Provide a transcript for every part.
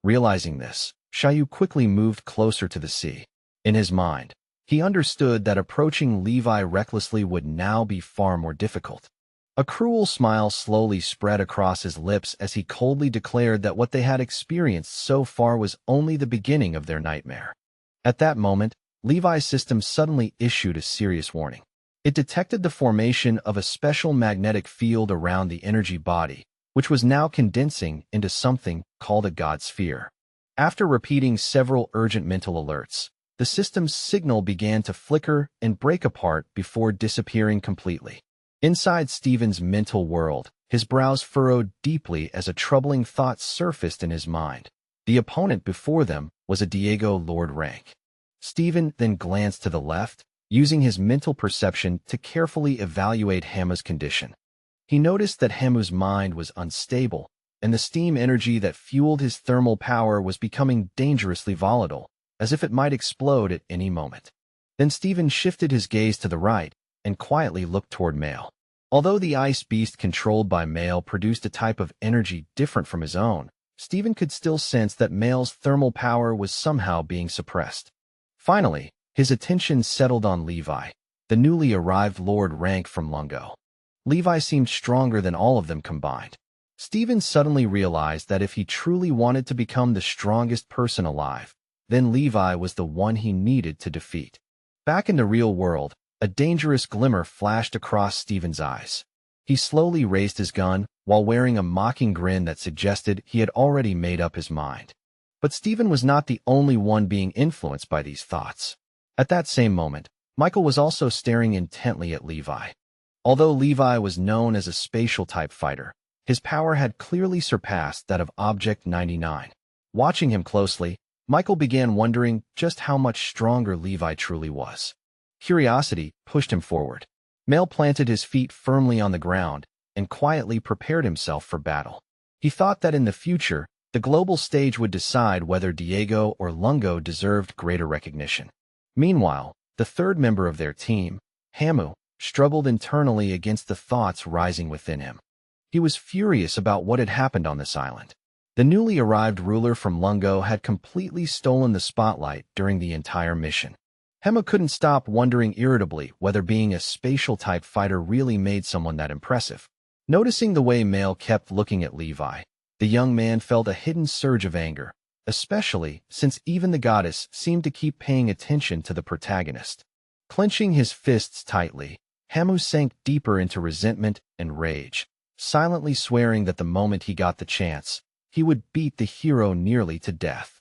Realizing this, Xiaoyu quickly moved closer to the sea. In his mind, he understood that approaching Levi recklessly would now be far more difficult. A cruel smile slowly spread across his lips as he coldly declared that what they had experienced so far was only the beginning of their nightmare. At that moment, Levi's system suddenly issued a serious warning. It detected the formation of a special magnetic field around the energy body, which was now condensing into something called a God sphere. After repeating several urgent mental alerts, the system's signal began to flicker and break apart before disappearing completely. Inside Steven's mental world, his brows furrowed deeply as a troubling thought surfaced in his mind. The opponent before them was a Diego Lord rank. Steven then glanced to the left, using his mental perception to carefully evaluate Hamu's condition. He noticed that Hamu's mind was unstable, and the steam energy that fueled his thermal power was becoming dangerously volatile, as if it might explode at any moment. Then Steven shifted his gaze to the right and quietly looked toward Mail. Although the ice beast controlled by Mail produced a type of energy different from his own, Steven could still sense that Mail's thermal power was somehow being suppressed. Finally, his attention settled on Levi, the newly arrived Lord rank from Lungo. Levi seemed stronger than all of them combined. Steven suddenly realized that if he truly wanted to become the strongest person alive, then Levi was the one he needed to defeat. Back in the real world, a dangerous glimmer flashed across Steven's eyes. He slowly raised his gun, while wearing a mocking grin that suggested he had already made up his mind. But Steven was not the only one being influenced by these thoughts. At that same moment, Michael was also staring intently at Levi. Although Levi was known as a spatial-type fighter, his power had clearly surpassed that of Object 99. Watching him closely, Michael began wondering just how much stronger Levi truly was. Curiosity pushed him forward. Mail planted his feet firmly on the ground and quietly prepared himself for battle. He thought that in the future, the global stage would decide whether Diego or Lungo deserved greater recognition. Meanwhile, the third member of their team, Hamu, struggled internally against the thoughts rising within him. He was furious about what had happened on this island. The newly arrived ruler from Lungo had completely stolen the spotlight during the entire mission. Hamu couldn't stop wondering irritably whether being a spatial-type fighter really made someone that impressive. Noticing the way Mail kept looking at Levi, the young man felt a hidden surge of anger, especially since even the goddess seemed to keep paying attention to the protagonist. Clenching his fists tightly, Hamu sank deeper into resentment and rage, silently swearing that the moment he got the chance, he would beat the hero nearly to death.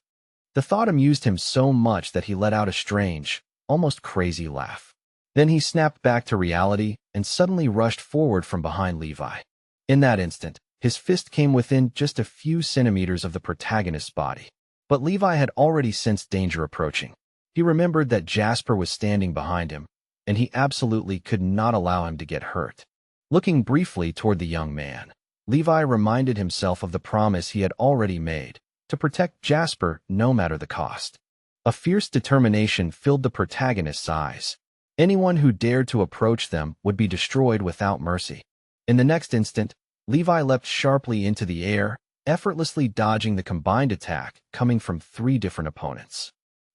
The thought amused him so much that he let out a strange, almost crazy laugh. Then he snapped back to reality and suddenly rushed forward from behind Levi. In that instant, his fist came within just a few centimeters of the protagonist's body. But Levi had already sensed danger approaching. He remembered that Jasper was standing behind him, and he absolutely could not allow him to get hurt. Looking briefly toward the young man, Levi reminded himself of the promise he had already made, to protect Jasper no matter the cost. A fierce determination filled the protagonist's eyes. Anyone who dared to approach them would be destroyed without mercy. In the next instant, Levi leapt sharply into the air, effortlessly dodging the combined attack coming from 3 different opponents.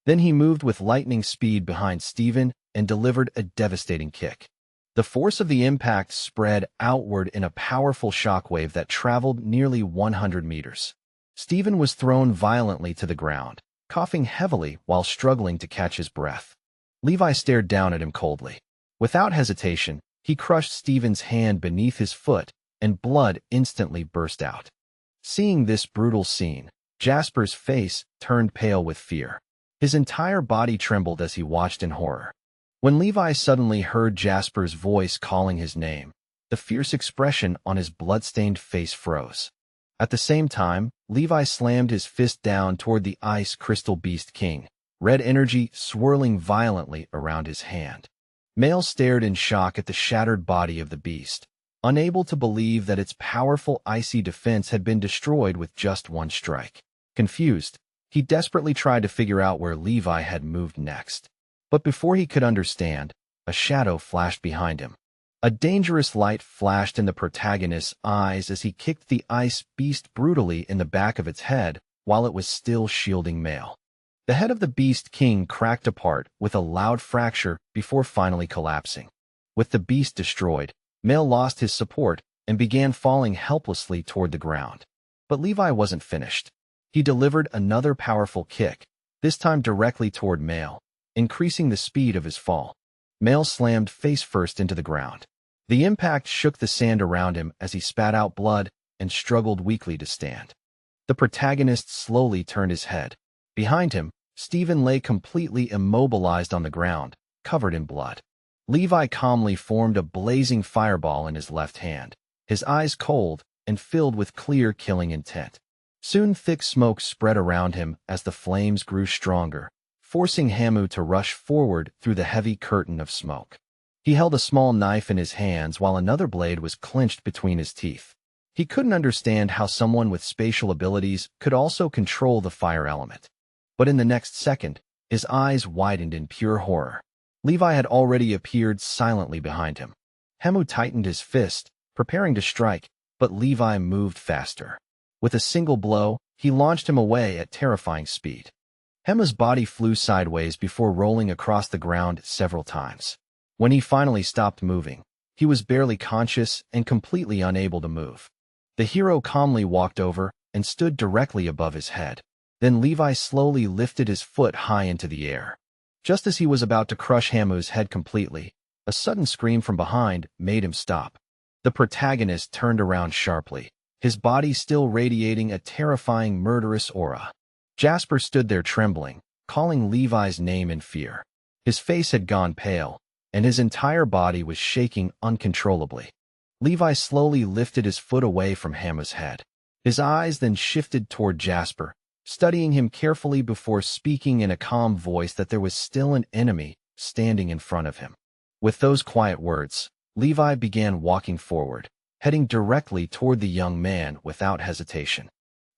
Then he moved with lightning speed behind Steven and delivered a devastating kick. The force of the impact spread outward in a powerful shockwave that traveled nearly 100 meters. Steven was thrown violently to the ground, coughing heavily while struggling to catch his breath. Levi stared down at him coldly. Without hesitation, he crushed Steven's hand beneath his foot, and blood instantly burst out. Seeing this brutal scene, Jasper's face turned pale with fear. His entire body trembled as he watched in horror. When Levi suddenly heard Jasper's voice calling his name, the fierce expression on his blood-stained face froze. At the same time, Levi slammed his fist down toward the Ice Crystal Beast King, red energy swirling violently around his hand. Mail stared in shock at the shattered body of the beast, unable to believe that its powerful icy defense had been destroyed with just one strike. Confused, he desperately tried to figure out where Levi had moved next. But before he could understand, a shadow flashed behind him. A dangerous light flashed in the protagonist's eyes as he kicked the ice beast brutally in the back of its head, while it was still shielding Male. The head of the Beast King cracked apart with a loud fracture before finally collapsing. With the beast destroyed, Male lost his support and began falling helplessly toward the ground. But Levi wasn't finished. He delivered another powerful kick, this time directly toward Male, increasing the speed of his fall. Male slammed face first into the ground. The impact shook the sand around him as he spat out blood and struggled weakly to stand. The protagonist slowly turned his head. Behind him, Stephen lay completely immobilized on the ground, covered in blood. Levi calmly formed a blazing fireball in his left hand, his eyes cold and filled with clear killing intent. Soon thick smoke spread around him as the flames grew stronger, forcing Hamu to rush forward through the heavy curtain of smoke. He held a small knife in his hands while another blade was clenched between his teeth. He couldn't understand how someone with spatial abilities could also control the fire element. But in the next second, his eyes widened in pure horror. Levi had already appeared silently behind him. Hamu tightened his fist, preparing to strike, but Levi moved faster. With a single blow, he launched him away at terrifying speed. Hamu's body flew sideways before rolling across the ground several times. When he finally stopped moving, he was barely conscious and completely unable to move. The hero calmly walked over and stood directly above his head. Then Levi slowly lifted his foot high into the air. Just as he was about to crush Hamu's head completely, a sudden scream from behind made him stop. The protagonist turned around sharply, his body still radiating a terrifying murderous aura. Jasper stood there trembling, calling Levi's name in fear. His face had gone pale, and his entire body was shaking uncontrollably. Levi slowly lifted his foot away from Hamu's head. His eyes then shifted toward Jasper, studying him carefully before speaking in a calm voice that there was still an enemy standing in front of him. With those quiet words, Levi began walking forward, heading directly toward the young man without hesitation.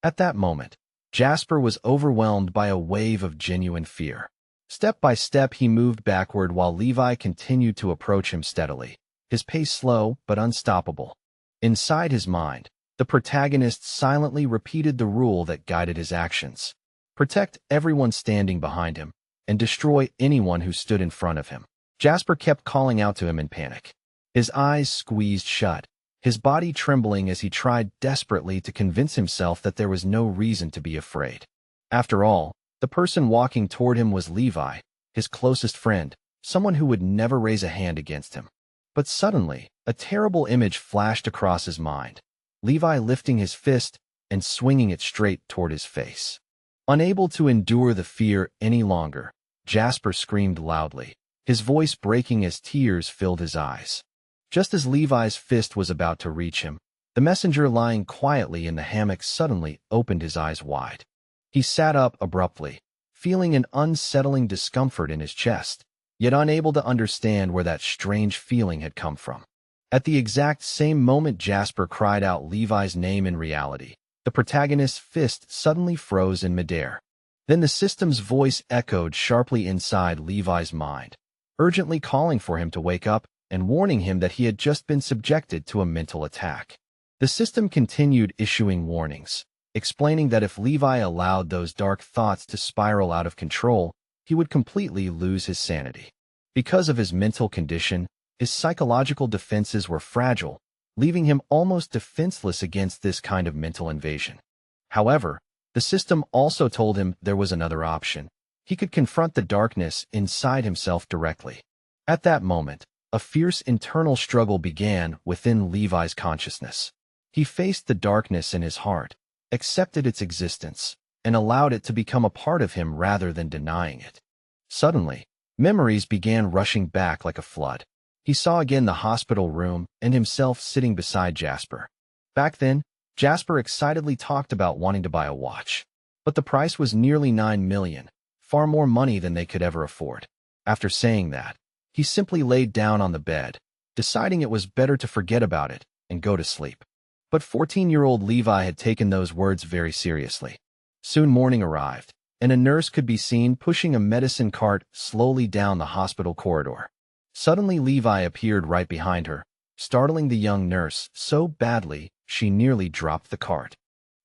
At that moment, Jasper was overwhelmed by a wave of genuine fear. Step by step he moved backward while Levi continued to approach him steadily, his pace slow but unstoppable. Inside his mind, the protagonist silently repeated the rule that guided his actions. Protect everyone standing behind him, and destroy anyone who stood in front of him. Jasper kept calling out to him in panic. His eyes squeezed shut, his body trembling as he tried desperately to convince himself that there was no reason to be afraid. After all, the person walking toward him was Levi, his closest friend, someone who would never raise a hand against him. But suddenly, a terrible image flashed across his mind. Levi lifting his fist and swinging it straight toward his face. Unable to endure the fear any longer, Jasper screamed loudly, his voice breaking as tears filled his eyes. Just as Levi's fist was about to reach him, the messenger lying quietly in the hammock suddenly opened his eyes wide. He sat up abruptly, feeling an unsettling discomfort in his chest, yet unable to understand where that strange feeling had come from. At the exact same moment Jasper cried out Levi's name in reality, the protagonist's fist suddenly froze in midair. Then the system's voice echoed sharply inside Levi's mind, urgently calling for him to wake up and warning him that he had just been subjected to a mental attack. The system continued issuing warnings, explaining that if Levi allowed those dark thoughts to spiral out of control, he would completely lose his sanity. Because of his mental condition, his psychological defenses were fragile, leaving him almost defenseless against this kind of mental invasion. However, the system also told him there was another option. He could confront the darkness inside himself directly. At that moment, a fierce internal struggle began within Levi's consciousness. He faced the darkness in his heart, accepted its existence, and allowed it to become a part of him rather than denying it. Suddenly, memories began rushing back like a flood. He saw again the hospital room and himself sitting beside Jasper. Back then, Jasper excitedly talked about wanting to buy a watch. But the price was nearly 9 million, far more money than they could ever afford. After saying that, he simply laid down on the bed, deciding it was better to forget about it and go to sleep. But 14-year-old Levi had taken those words very seriously. Soon morning arrived, and a nurse could be seen pushing a medicine cart slowly down the hospital corridor. Suddenly Levi appeared right behind her, startling the young nurse so badly she nearly dropped the cart.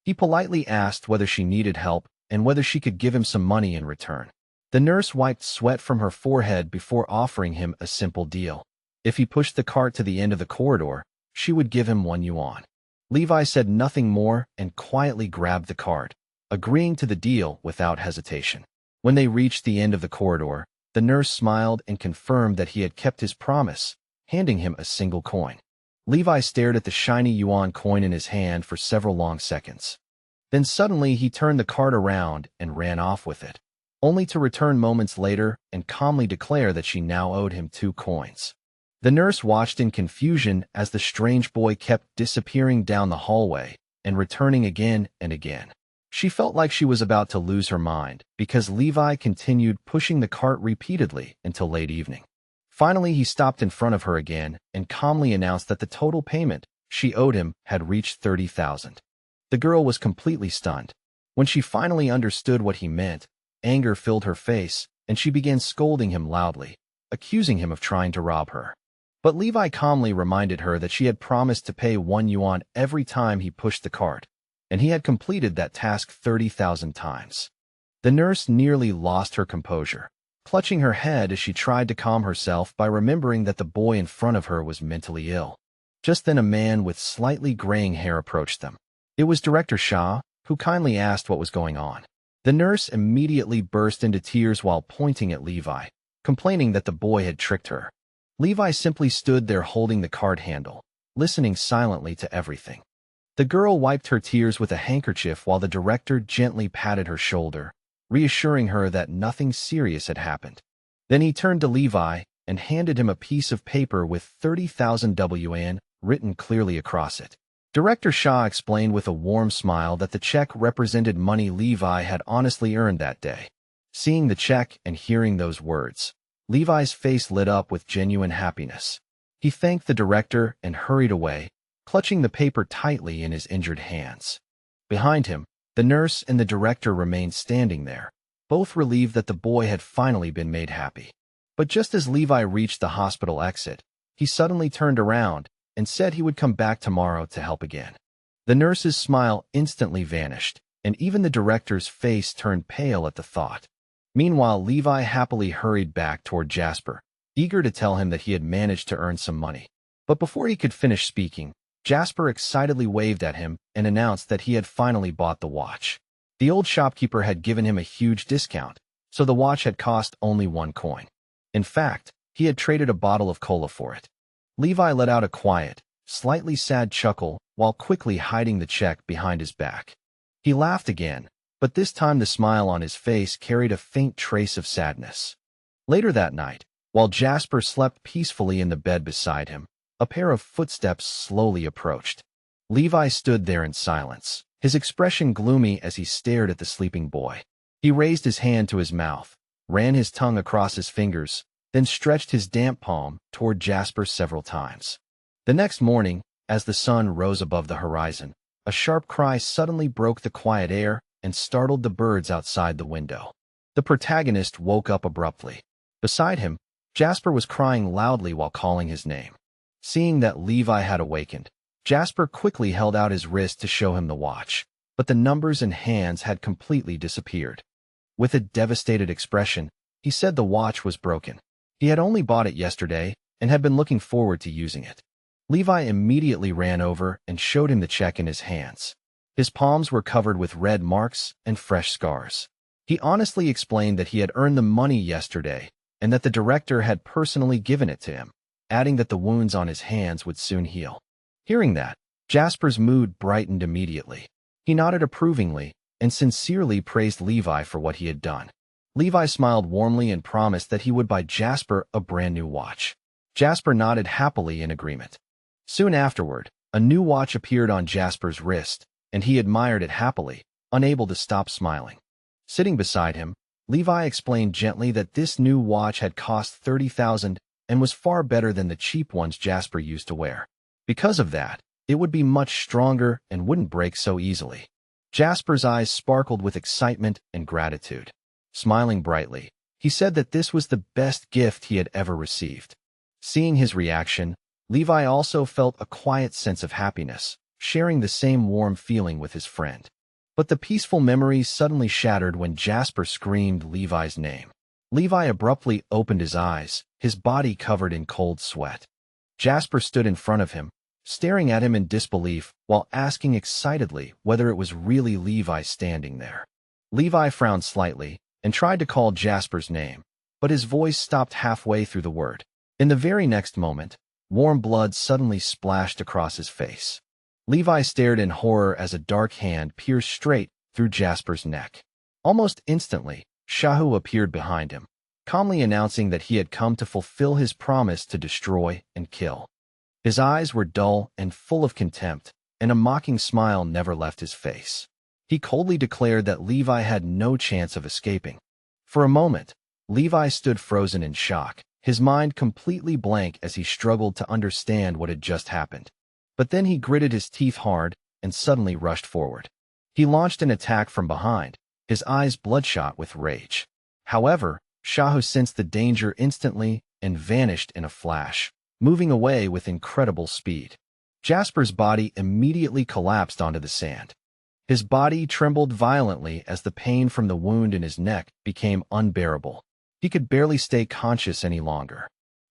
He politely asked whether she needed help and whether she could give him some money in return. The nurse wiped sweat from her forehead before offering him a simple deal. If he pushed the cart to the end of the corridor, she would give him 1 yuan. Levi said nothing more and quietly grabbed the cart, agreeing to the deal without hesitation. When they reached the end of the corridor, the nurse smiled and confirmed that he had kept his promise, handing him a single coin. Levi stared at the shiny yuan coin in his hand for several long seconds. Then suddenly he turned the cart around and ran off with it, only to return moments later and calmly declare that she now owed him 2 coins. The nurse watched in confusion as the strange boy kept disappearing down the hallway and returning again and again. She felt like she was about to lose her mind because Levi continued pushing the cart repeatedly until late evening. Finally, he stopped in front of her again and calmly announced that the total payment she owed him had reached 30,000. The girl was completely stunned. When she finally understood what he meant, anger filled her face and she began scolding him loudly, accusing him of trying to rob her. But Levi calmly reminded her that she had promised to pay 1 yuan every time he pushed the cart, and he had completed that task 30,000 times. The nurse nearly lost her composure, clutching her head as she tried to calm herself by remembering that the boy in front of her was mentally ill. Just then a man with slightly graying hair approached them. It was Director Shah, who kindly asked what was going on. The nurse immediately burst into tears while pointing at Levi, complaining that the boy had tricked her. Levi simply stood there holding the cart handle, listening silently to everything. The girl wiped her tears with a handkerchief while the director gently patted her shoulder, reassuring her that nothing serious had happened. Then he turned to Levi and handed him a piece of paper with 30,000 yuan written clearly across it. Director Shah explained with a warm smile that the check represented money Levi had honestly earned that day. Seeing the check and hearing those words, Levi's face lit up with genuine happiness. He thanked the director and hurried away, clutching the paper tightly in his injured hands. Behind him, the nurse and the director remained standing there, both relieved that the boy had finally been made happy. But just as Levi reached the hospital exit, he suddenly turned around and said he would come back tomorrow to help again. The nurse's smile instantly vanished, and even the director's face turned pale at the thought. Meanwhile, Levi happily hurried back toward Jasper, eager to tell him that he had managed to earn some money. But before he could finish speaking, Jasper excitedly waved at him and announced that he had finally bought the watch. The old shopkeeper had given him a huge discount, so the watch had cost only 1 coin. In fact, he had traded a bottle of cola for it. Levi let out a quiet, slightly sad chuckle while quickly hiding the check behind his back. He laughed again, but this time the smile on his face carried a faint trace of sadness. Later that night, while Jasper slept peacefully in the bed beside him, a pair of footsteps slowly approached. Levi stood there in silence, his expression gloomy as he stared at the sleeping boy. He raised his hand to his mouth, ran his tongue across his fingers, then stretched his damp palm toward Jasper several times. The next morning, as the sun rose above the horizon, a sharp cry suddenly broke the quiet air and startled the birds outside the window. The protagonist woke up abruptly. Beside him, Jasper was crying loudly while calling his name. Seeing that Levi had awakened, Jasper quickly held out his wrist to show him the watch, but the numbers and hands had completely disappeared. With a devastated expression, he said the watch was broken. He had only bought it yesterday and had been looking forward to using it. Levi immediately ran over and showed him the check in his hands. His palms were covered with red marks and fresh scars. He honestly explained that he had earned the money yesterday and that the director had personally given it to him, adding that the wounds on his hands would soon heal. Hearing that, Jasper's mood brightened immediately. He nodded approvingly and sincerely praised Levi for what he had done. Levi smiled warmly and promised that he would buy Jasper a brand new watch. Jasper nodded happily in agreement. Soon afterward, a new watch appeared on Jasper's wrist, and he admired it happily, unable to stop smiling. Sitting beside him, Levi explained gently that this new watch had cost 30,000 and was far better than the cheap ones Jasper used to wear. Because of that, it would be much stronger and wouldn't break so easily. Jasper's eyes sparkled with excitement and gratitude. Smiling brightly, he said that this was the best gift he had ever received. Seeing his reaction, Levi also felt a quiet sense of happiness, sharing the same warm feeling with his friend. But the peaceful memories suddenly shattered when Jasper screamed Levi's name. Levi abruptly opened his eyes, his body covered in cold sweat. Jasper stood in front of him, staring at him in disbelief while asking excitedly whether it was really Levi standing there. Levi frowned slightly and tried to call Jasper's name, but his voice stopped halfway through the word. In the very next moment, warm blood suddenly splashed across his face. Levi stared in horror as a dark hand pierced straight through Jasper's neck. Almost instantly, Shahu appeared behind him, calmly announcing that he had come to fulfill his promise to destroy and kill. His eyes were dull and full of contempt, and a mocking smile never left his face. He coldly declared that Levi had no chance of escaping. For a moment, Levi stood frozen in shock, his mind completely blank as he struggled to understand what had just happened. But then he gritted his teeth hard and suddenly rushed forward. He launched an attack from behind, his eyes bloodshot with rage. However, Shahu sensed the danger instantly and vanished in a flash, moving away with incredible speed. Jasper's body immediately collapsed onto the sand. His body trembled violently as the pain from the wound in his neck became unbearable. He could barely stay conscious any longer.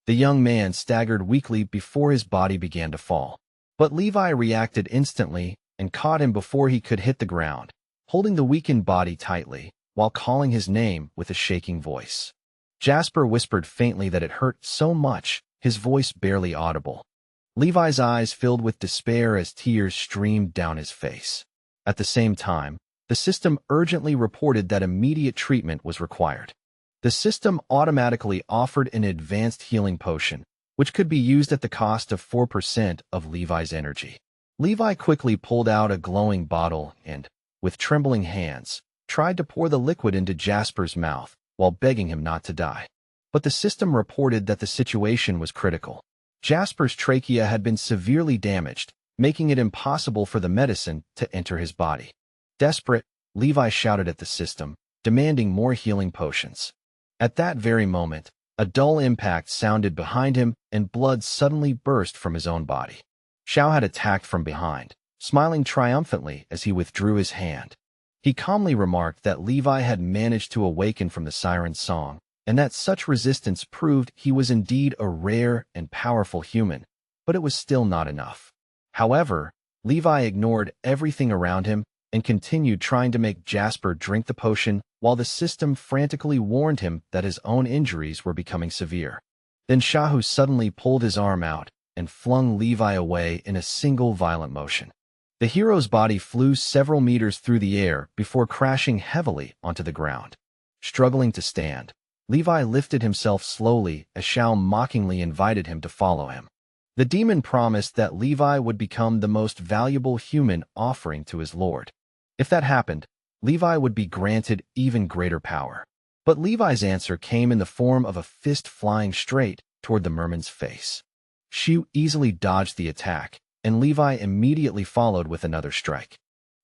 The young man staggered weakly before his body began to fall. But Levi reacted instantly and caught him before he could hit the ground, holding the weakened body tightly while calling his name with a shaking voice. Jasper whispered faintly that it hurt so much, his voice barely audible. Levi's eyes filled with despair as tears streamed down his face. At the same time, the system urgently reported that immediate treatment was required. The system automatically offered an advanced healing potion, which could be used at the cost of 4% of Levi's energy. Levi quickly pulled out a glowing bottle and, with trembling hands, tried to pour the liquid into Jasper's mouth while begging him not to die. But the system reported that the situation was critical. Jasper's trachea had been severely damaged, making it impossible for the medicine to enter his body. Desperate, Levi shouted at the system, demanding more healing potions. At that very moment, a dull impact sounded behind him and blood suddenly burst from his own body. Xiao had attacked from behind, smiling triumphantly as he withdrew his hand. He calmly remarked that Levi had managed to awaken from the siren's song, and that such resistance proved he was indeed a rare and powerful human, but it was still not enough. However, Levi ignored everything around him and continued trying to make Jasper drink the potion while the system frantically warned him that his own injuries were becoming severe. Then Shahu suddenly pulled his arm out and flung Levi away in a single violent motion. The hero's body flew several meters through the air before crashing heavily onto the ground. Struggling to stand, Levi lifted himself slowly as Xiao mockingly invited him to follow him. The demon promised that Levi would become the most valuable human offering to his lord. If that happened, Levi would be granted even greater power. But Levi's answer came in the form of a fist flying straight toward the merman's face. Xiu easily dodged the attack, and Levi immediately followed with another strike.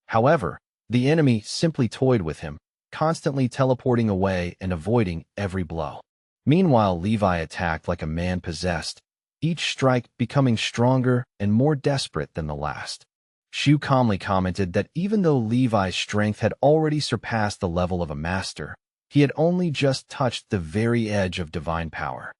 However, the enemy simply toyed with him, constantly teleporting away and avoiding every blow. Meanwhile, Levi attacked like a man possessed, each strike becoming stronger and more desperate than the last. Xiu calmly commented that even though Levi's strength had already surpassed the level of a master, he had only just touched the very edge of divine power.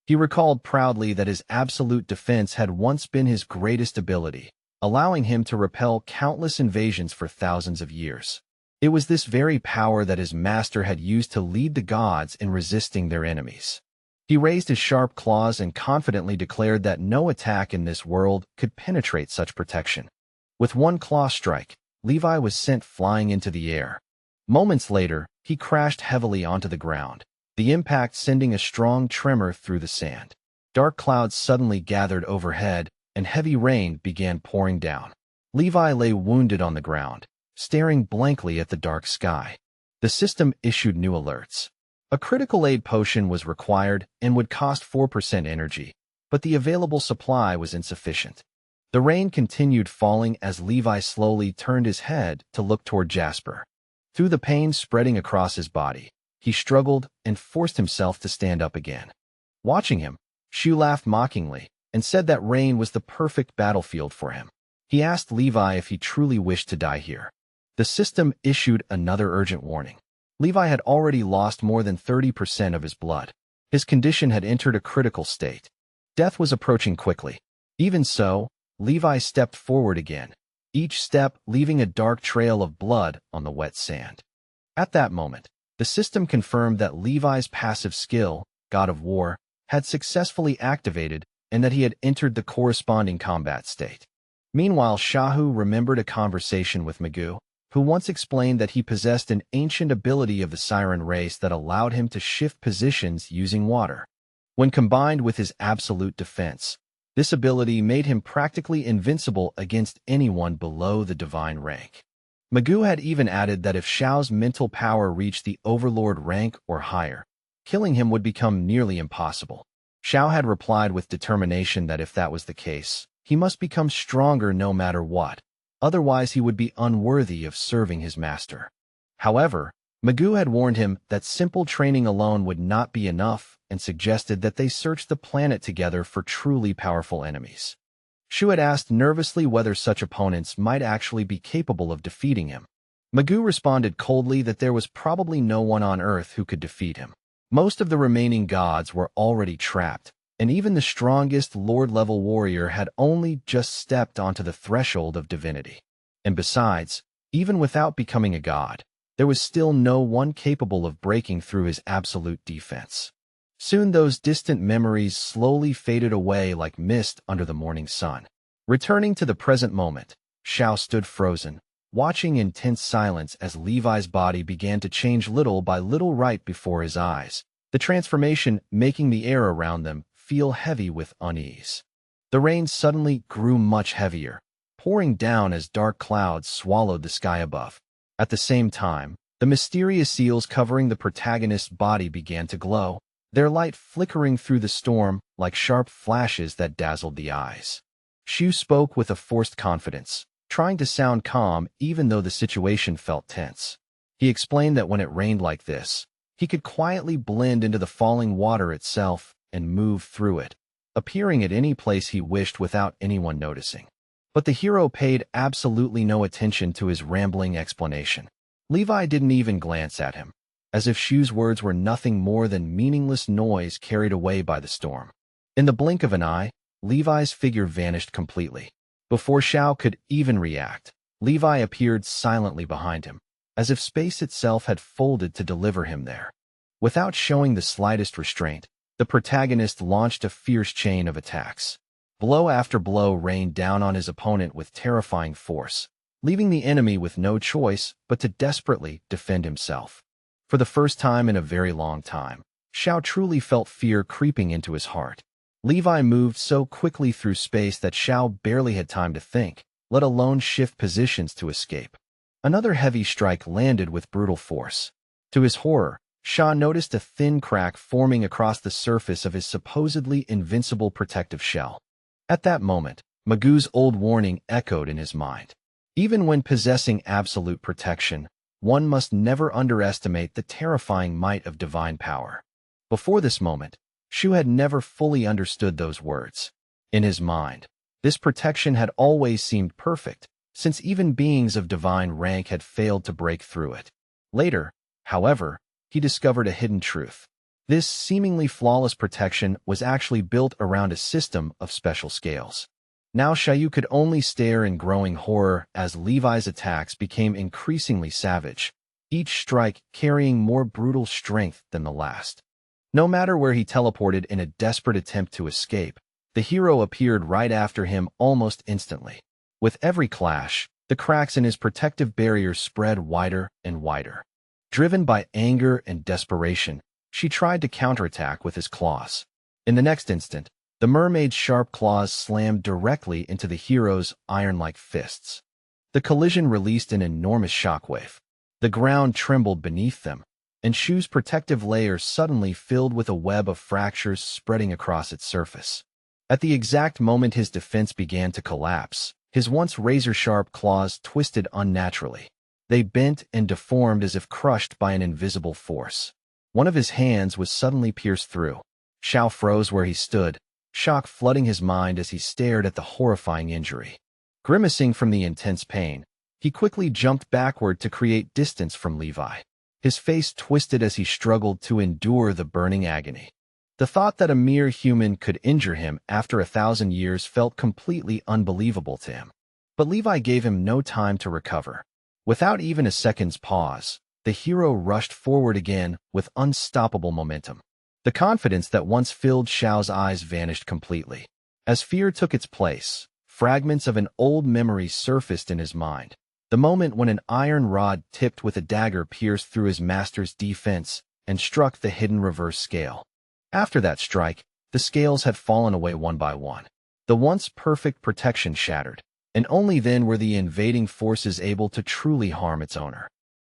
He recalled proudly that his absolute defense had once been his greatest ability, allowing him to repel countless invasions for thousands of years. It was this very power that his master had used to lead the gods in resisting their enemies. He raised his sharp claws and confidently declared that no attack in this world could penetrate such protection. With one claw strike, Levi was sent flying into the air. Moments later, he crashed heavily onto the ground, the impact sending a strong tremor through the sand. Dark clouds suddenly gathered overhead, and heavy rain began pouring down. Levi lay wounded on the ground, staring blankly at the dark sky. The system issued new alerts. A critical aid potion was required and would cost 4% energy, but the available supply was insufficient. The rain continued falling as Levi slowly turned his head to look toward Jasper. Through the pain spreading across his body, he struggled and forced himself to stand up again. Watching him, Xiu laughed mockingly and said that rain was the perfect battlefield for him. He asked Levi if he truly wished to die here. The system issued another urgent warning. Levi had already lost more than 30% of his blood. His condition had entered a critical state. Death was approaching quickly. Even so, Levi stepped forward again, each step leaving a dark trail of blood on the wet sand. At that moment, the system confirmed that Levi's passive skill, God of War, had successfully activated and that he had entered the corresponding combat state. Meanwhile, Shahu remembered a conversation with Magoo, who once explained that he possessed an ancient ability of the siren race that allowed him to shift positions using water. When combined with his absolute defense, this ability made him practically invincible against anyone below the divine rank. Magoo had even added that if Xiao's mental power reached the overlord rank or higher, killing him would become nearly impossible. Xiao had replied with determination that if that was the case, he must become stronger no matter what. Otherwise, he would be unworthy of serving his master. However, Magoo had warned him that simple training alone would not be enough and suggested that they search the planet together for truly powerful enemies. Shu had asked nervously whether such opponents might actually be capable of defeating him. Magoo responded coldly that there was probably no one on Earth who could defeat him. Most of the remaining gods were already trapped, and even the strongest Lord-level warrior had only just stepped onto the threshold of divinity. And besides, even without becoming a god, there was still no one capable of breaking through his absolute defense. Soon those distant memories slowly faded away like mist under the morning sun. Returning to the present moment, Xiao stood frozen, watching in tense silence as Levi's body began to change little by little right before his eyes, the transformation making the air around them feel heavy with unease. The rain suddenly grew much heavier, pouring down as dark clouds swallowed the sky above. At the same time, the mysterious seals covering the protagonist's body began to glow, their light flickering through the storm like sharp flashes that dazzled the eyes. Shu spoke with a forced confidence, trying to sound calm even though the situation felt tense. He explained that when it rained like this, he could quietly blend into the falling water itself and move through it, appearing at any place he wished without anyone noticing. But the hero paid absolutely no attention to his rambling explanation. Levi didn't even glance at him, as if Shu's words were nothing more than meaningless noise carried away by the storm. In the blink of an eye, Levi's figure vanished completely. Before Xiao could even react, Levi appeared silently behind him, as if space itself had folded to deliver him there. Without showing the slightest restraint, the protagonist launched a fierce chain of attacks. Blow after blow rained down on his opponent with terrifying force, leaving the enemy with no choice but to desperately defend himself. For the first time in a very long time, Xiao truly felt fear creeping into his heart. Levi moved so quickly through space that Xiao barely had time to think, let alone shift positions to escape. Another heavy strike landed with brutal force. To his horror, Xiao noticed a thin crack forming across the surface of his supposedly invincible protective shell. At that moment, Magoo's old warning echoed in his mind. Even when possessing absolute protection, one must never underestimate the terrifying might of divine power. Before this moment, Shu had never fully understood those words. In his mind, this protection had always seemed perfect, since even beings of divine rank had failed to break through it. Later, however, he discovered a hidden truth. This seemingly flawless protection was actually built around a system of special scales. Now Xiao could only stare in growing horror as Levi's attacks became increasingly savage, each strike carrying more brutal strength than the last. No matter where he teleported in a desperate attempt to escape, the hero appeared right after him almost instantly. With every clash, the cracks in his protective barrier spread wider and wider. Driven by anger and desperation, she tried to counterattack with his claws. In the next instant, the mermaid's sharp claws slammed directly into the hero's iron-like fists. The collision released an enormous shockwave. The ground trembled beneath them, and Shu's protective layer suddenly filled with a web of fractures spreading across its surface. At the exact moment his defense began to collapse, his once razor-sharp claws twisted unnaturally. They bent and deformed as if crushed by an invisible force. One of his hands was suddenly pierced through. Xiao froze where he stood, shock flooding his mind as he stared at the horrifying injury. Grimacing from the intense pain, He quickly jumped backward to create distance from Levi. His face twisted as he struggled to endure the burning agony. The thought that a mere human could injure him after 1,000 years felt completely unbelievable to him. But Levi gave him no time to recover. Without even a second's pause, the hero rushed forward again with unstoppable momentum. The confidence that once filled Xiao's eyes vanished completely. As fear took its place, fragments of an old memory surfaced in his mind. The moment when an iron rod tipped with a dagger pierced through his master's defense and struck the hidden reverse scale. After that strike, the scales had fallen away one by one. The once perfect protection shattered, and only then were the invading forces able to truly harm its owner.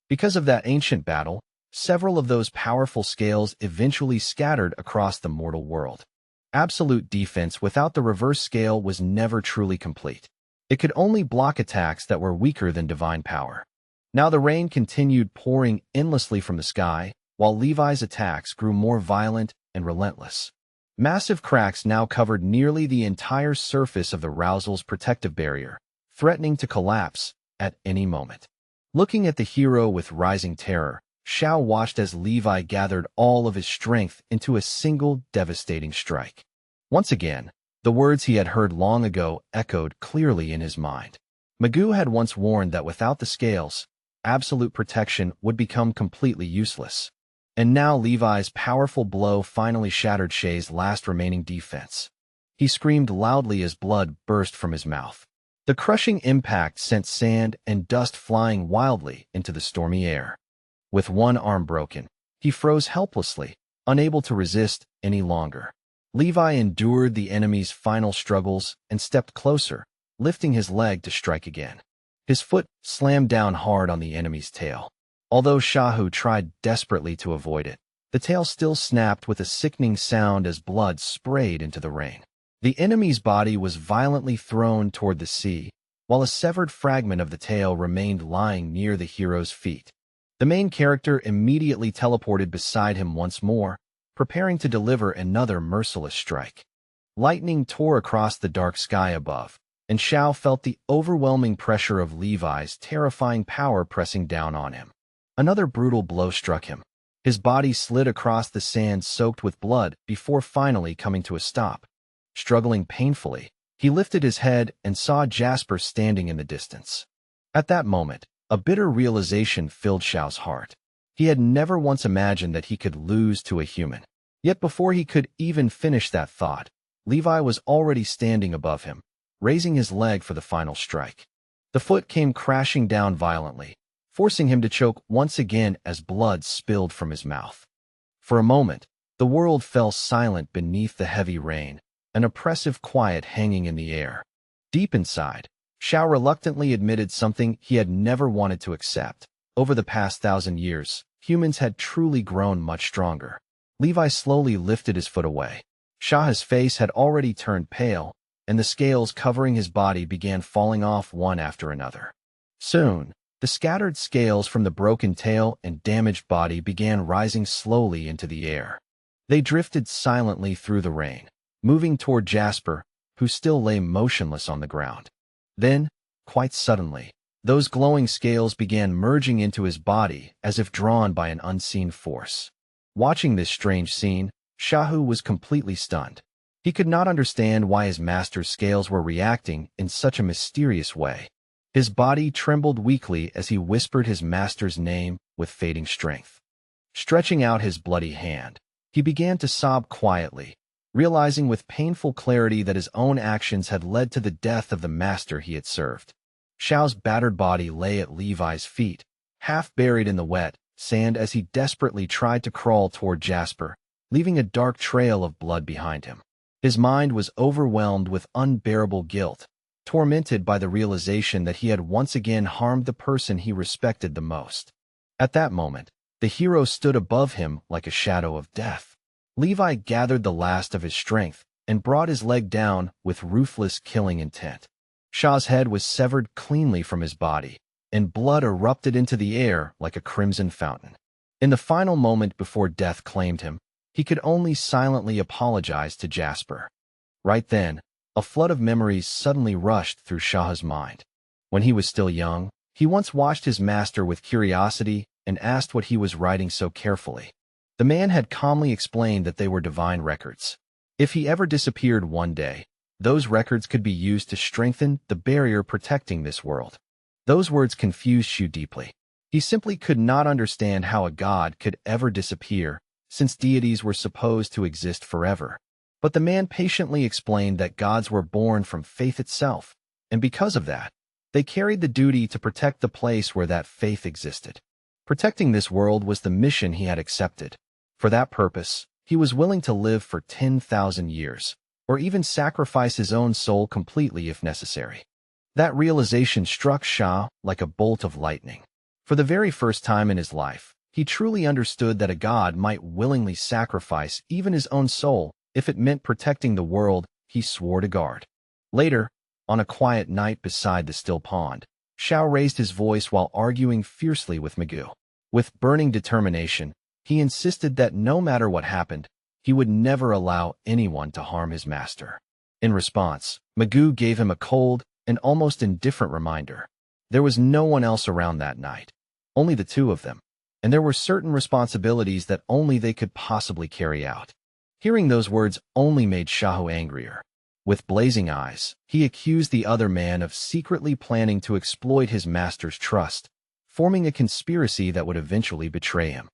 Because of that ancient battle, several of those powerful scales eventually scattered across the mortal world. Absolute defense without the reverse scale was never truly complete. It could only block attacks that were weaker than divine power. Now the rain continued pouring endlessly from the sky, while Levi's attacks grew more violent and relentless. Massive cracks now covered nearly the entire surface of the Rousel's protective barrier, threatening to collapse at any moment. Looking at the hero with rising terror, Xiao watched as Levi gathered all of his strength into a single devastating strike. Once again, the words he had heard long ago echoed clearly in his mind. Magoo had once warned that without the scales, absolute protection would become completely useless. And now Levi's powerful blow finally shattered Shay's last remaining defense. He screamed loudly as blood burst from his mouth. The crushing impact sent sand and dust flying wildly into the stormy air. With one arm broken, he froze helplessly, unable to resist any longer. Levi endured the enemy's final struggles and stepped closer, lifting his leg to strike again. His foot slammed down hard on the enemy's tail. Although Shahu tried desperately to avoid it, the tail still snapped with a sickening sound as blood sprayed into the rain. The enemy's body was violently thrown toward the sea, while a severed fragment of the tail remained lying near the hero's feet. The main character immediately teleported beside him once more, preparing to deliver another merciless strike. Lightning tore across the dark sky above, and Xiao felt the overwhelming pressure of Levi's terrifying power pressing down on him. Another brutal blow struck him. His body slid across the sand soaked with blood before finally coming to a stop. Struggling painfully, he lifted his head and saw Jasper standing in the distance. At that moment, a bitter realization filled Xiao's heart. He had never once imagined that he could lose to a human. Yet before he could even finish that thought, Levi was already standing above him, raising his leg for the final strike. The foot came crashing down violently, forcing him to choke once again as blood spilled from his mouth. For a moment, the world fell silent beneath the heavy rain, an oppressive quiet hanging in the air. Deep inside, Xiao reluctantly admitted something he had never wanted to accept. Over the past 1,000 years, humans had truly grown much stronger. Levi slowly lifted his foot away. Xiao's face had already turned pale, and the scales covering his body began falling off one after another. Soon, the scattered scales from the broken tail and damaged body began rising slowly into the air. They drifted silently through the rain, moving toward Jasper, who still lay motionless on the ground. Then, quite suddenly, those glowing scales began merging into his body as if drawn by an unseen force. Watching this strange scene, Shahu was completely stunned. He could not understand why his master's scales were reacting in such a mysterious way. His body trembled weakly as he whispered his master's name with fading strength. Stretching out his bloody hand, he began to sob quietly, realizing with painful clarity that his own actions had led to the death of the master he had served. Xiao's battered body lay at Levi's feet, half buried in the wet sand as he desperately tried to crawl toward Jasper, leaving a dark trail of blood behind him. His mind was overwhelmed with unbearable guilt, tormented by the realization that he had once again harmed the person he respected the most. At that moment, the hero stood above him like a shadow of death. Levi gathered the last of his strength and brought his leg down with ruthless killing intent. Xiao's head was severed cleanly from his body, and blood erupted into the air like a crimson fountain. In the final moment before death claimed him, he could only silently apologize to Jasper. Right then, a flood of memories suddenly rushed through Xiao's mind. When he was still young, He once watched his master with curiosity and asked what he was writing so carefully. The man had calmly explained that they were divine records. If he ever disappeared one day, those records could be used to strengthen the barrier protecting this world. Those words confused Shu deeply. He simply could not understand how a god could ever disappear, since deities were supposed to exist forever. But the man patiently explained that gods were born from faith itself, and because of that, they carried the duty to protect the place where that faith existed. Protecting this world was the mission he had accepted. For that purpose, he was willing to live for 10,000 years, or even sacrifice his own soul completely if necessary. That realization struck Sha like a bolt of lightning. For the very first time in his life, he truly understood that a god might willingly sacrifice even his own soul if it meant protecting the world he swore to guard. Later, on a quiet night beside the still pond, Shao raised his voice while arguing fiercely with Magoo. With burning determination, he insisted that no matter what happened, he would never allow anyone to harm his master. In response, Magoo gave him a cold and almost indifferent reminder. There was no one else around that night, only the two of them, and there were certain responsibilities that only they could possibly carry out. Hearing those words only made Shahu angrier. With blazing eyes, he accused the other man of secretly planning to exploit his master's trust, forming a conspiracy that would eventually betray him.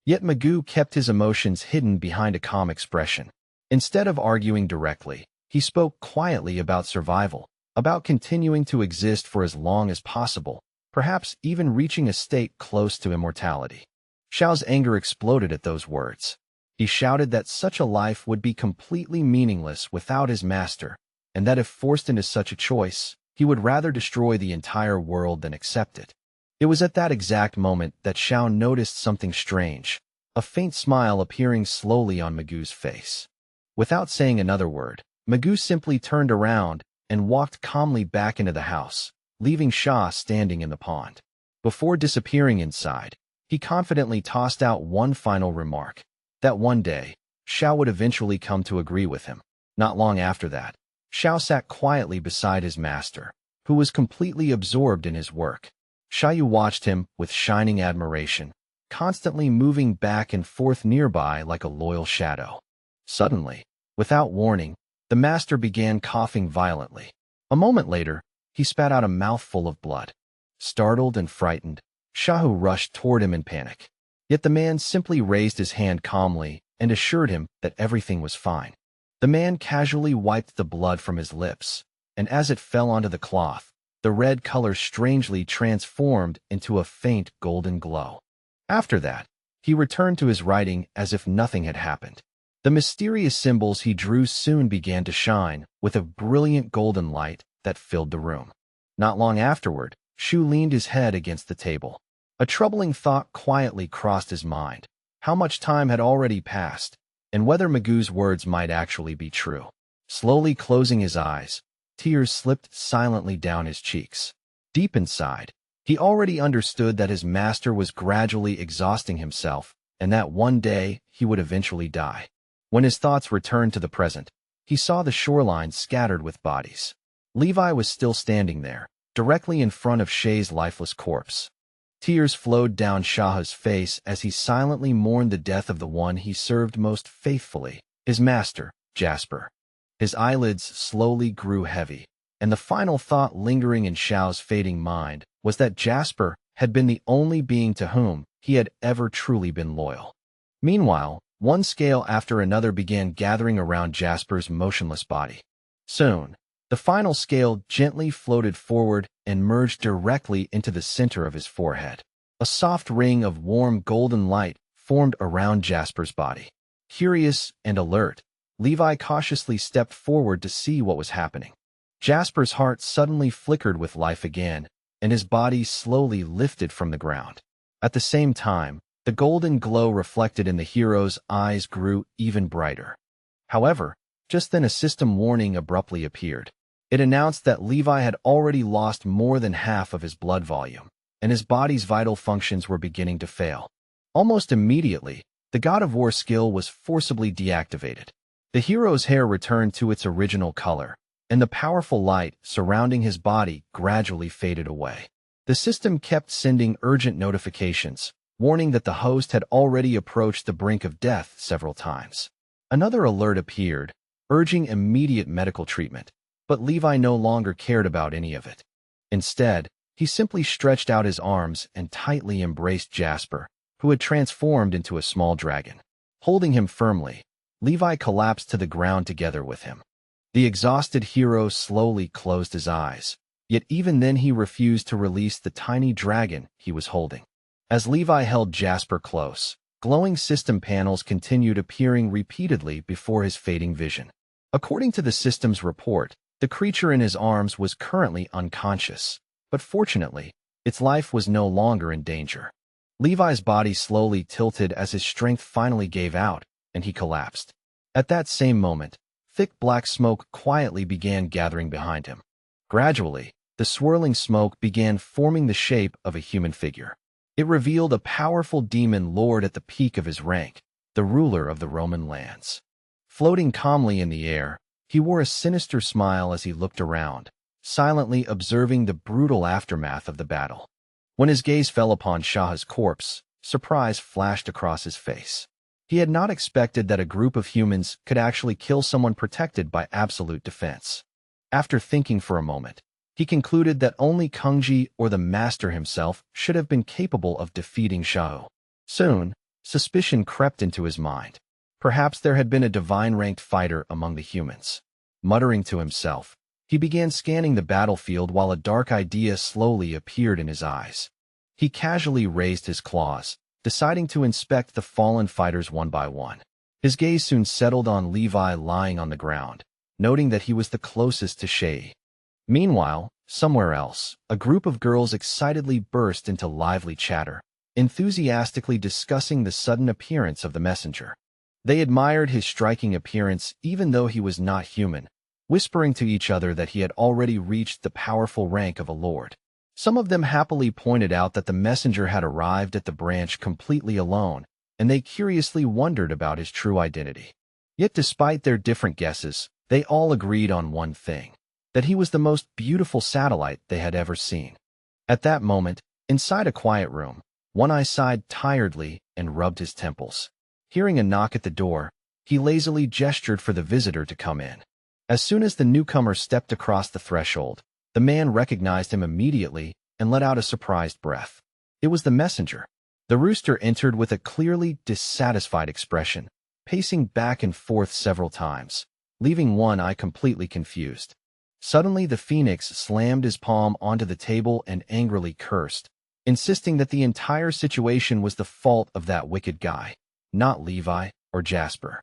Yet Magoo kept his emotions hidden behind a calm expression. Instead of arguing directly, he spoke quietly about survival, about continuing to exist for as long as possible, perhaps even reaching a state close to immortality. Shao's anger exploded at those words. He shouted that such a life would be completely meaningless without his master, and that if forced into such a choice, he would rather destroy the entire world than accept it. It was at that exact moment that Shao noticed something strange, a faint smile appearing slowly on Magoo's face. Without saying another word, Magoo simply turned around and walked calmly back into the house, leaving Sha standing in the pond. Before disappearing inside, he confidently tossed out one final remark, that one day, Shao would eventually come to agree with him. Not long after that, Shao sat quietly beside his master, who was completely absorbed in his work. Xiaoyu watched him with shining admiration, constantly moving back and forth nearby like a loyal shadow. Suddenly, without warning, the master began coughing violently. A moment later, he spat out a mouthful of blood. Startled and frightened, Shahu rushed toward him in panic. Yet the man simply raised his hand calmly and assured him that everything was fine. The man casually wiped the blood from his lips, and as it fell onto the cloth, the red color strangely transformed into a faint golden glow. After that, he returned to his writing as if nothing had happened. The mysterious symbols he drew soon began to shine with a brilliant golden light that filled the room. Not long afterward, Shu leaned his head against the table. A troubling thought quietly crossed his mind. How much time had already passed, and whether Magoo's words might actually be true. Slowly closing his eyes, tears slipped silently down his cheeks. Deep inside, he already understood that his master was gradually exhausting himself, and that one day he would eventually die. When his thoughts returned to the present, he saw the shoreline scattered with bodies. Levi was still standing there, directly in front of Shay's lifeless corpse. Tears flowed down Shaha's face as he silently mourned the death of the one he served most faithfully, his master, Jasper. His eyelids slowly grew heavy, and the final thought lingering in Shao's fading mind was that Jasper had been the only being to whom he had ever truly been loyal. Meanwhile, one scale after another began gathering around Jasper's motionless body. Soon, the final scale gently floated forward and merged directly into the center of his forehead. A soft ring of warm golden light formed around Jasper's body. Curious and alert, Levi cautiously stepped forward to see what was happening. Jasper's heart suddenly flickered with life again, and his body slowly lifted from the ground. At the same time, the golden glow reflected in the hero's eyes grew even brighter. However, just then a system warning abruptly appeared. It announced that Levi had already lost more than half of his blood volume, and his body's vital functions were beginning to fail. Almost immediately, the God of War skill was forcibly deactivated. The hero's hair returned to its original color, and the powerful light surrounding his body gradually faded away. The system kept sending urgent notifications, warning that the host had already approached the brink of death several times. Another alert appeared, urging immediate medical treatment, but Levi no longer cared about any of it. Instead, he simply stretched out his arms and tightly embraced Jasper, who had transformed into a small dragon. Holding him firmly, Levi collapsed to the ground together with him. The exhausted hero slowly closed his eyes, yet even then he refused to release the tiny dragon he was holding. As Levi held Jasper close, glowing system panels continued appearing repeatedly before his fading vision. According to the system's report, the creature in his arms was currently unconscious, but fortunately, its life was no longer in danger. Levi's body slowly tilted as his strength finally gave out, and he collapsed. At that same moment, thick black smoke quietly began gathering behind him. Gradually, the swirling smoke began forming the shape of a human figure. It revealed a powerful demon lord at the peak of his rank, the ruler of the Roman lands. Floating calmly in the air, he wore a sinister smile as he looked around, silently observing the brutal aftermath of the battle. When his gaze fell upon Shah's corpse, surprise flashed across his face. He had not expected that a group of humans could actually kill someone protected by absolute defense. After thinking for a moment, he concluded that only Kungji or the master himself should have been capable of defeating Shao. Soon, suspicion crept into his mind. Perhaps there had been a divine-ranked fighter among the humans. Muttering to himself, he began scanning the battlefield while a dark idea slowly appeared in his eyes. He casually raised his claws, deciding to inspect the fallen fighters one by one. His gaze soon settled on Levi lying on the ground, noting that he was the closest to Shei. Meanwhile, somewhere else, a group of girls excitedly burst into lively chatter, enthusiastically discussing the sudden appearance of the messenger. They admired his striking appearance even though he was not human, whispering to each other that he had already reached the powerful rank of a lord. Some of them happily pointed out that the messenger had arrived at the branch completely alone, and they curiously wondered about his true identity. Yet despite their different guesses, they all agreed on one thing, that he was the most beautiful satellite they had ever seen. At that moment, inside a quiet room, One Eye sighed tiredly and rubbed his temples. Hearing a knock at the door, he lazily gestured for the visitor to come in. As soon as the newcomer stepped across the threshold, the man recognized him immediately and let out a surprised breath. It was the messenger. The rooster entered with a clearly dissatisfied expression, pacing back and forth several times, leaving One Eye completely confused. Suddenly, the phoenix slammed his palm onto the table and angrily cursed, insisting that the entire situation was the fault of that wicked guy, not Levi or Jasper.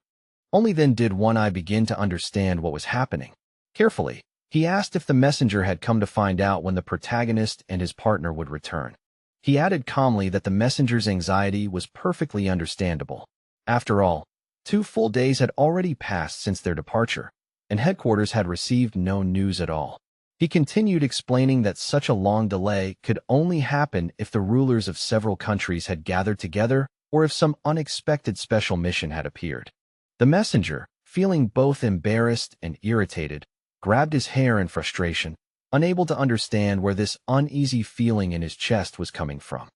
Only then did One Eye begin to understand what was happening. Carefully, he asked if the messenger had come to find out when the protagonist and his partner would return. He added calmly that the messenger's anxiety was perfectly understandable. After all, 2 full days had already passed since their departure, and headquarters had received no news at all. He continued explaining that such a long delay could only happen if the rulers of several countries had gathered together or if some unexpected special mission had appeared. The messenger, feeling both embarrassed and irritated, grabbed his hair in frustration, unable to understand where this uneasy feeling in his chest was coming from.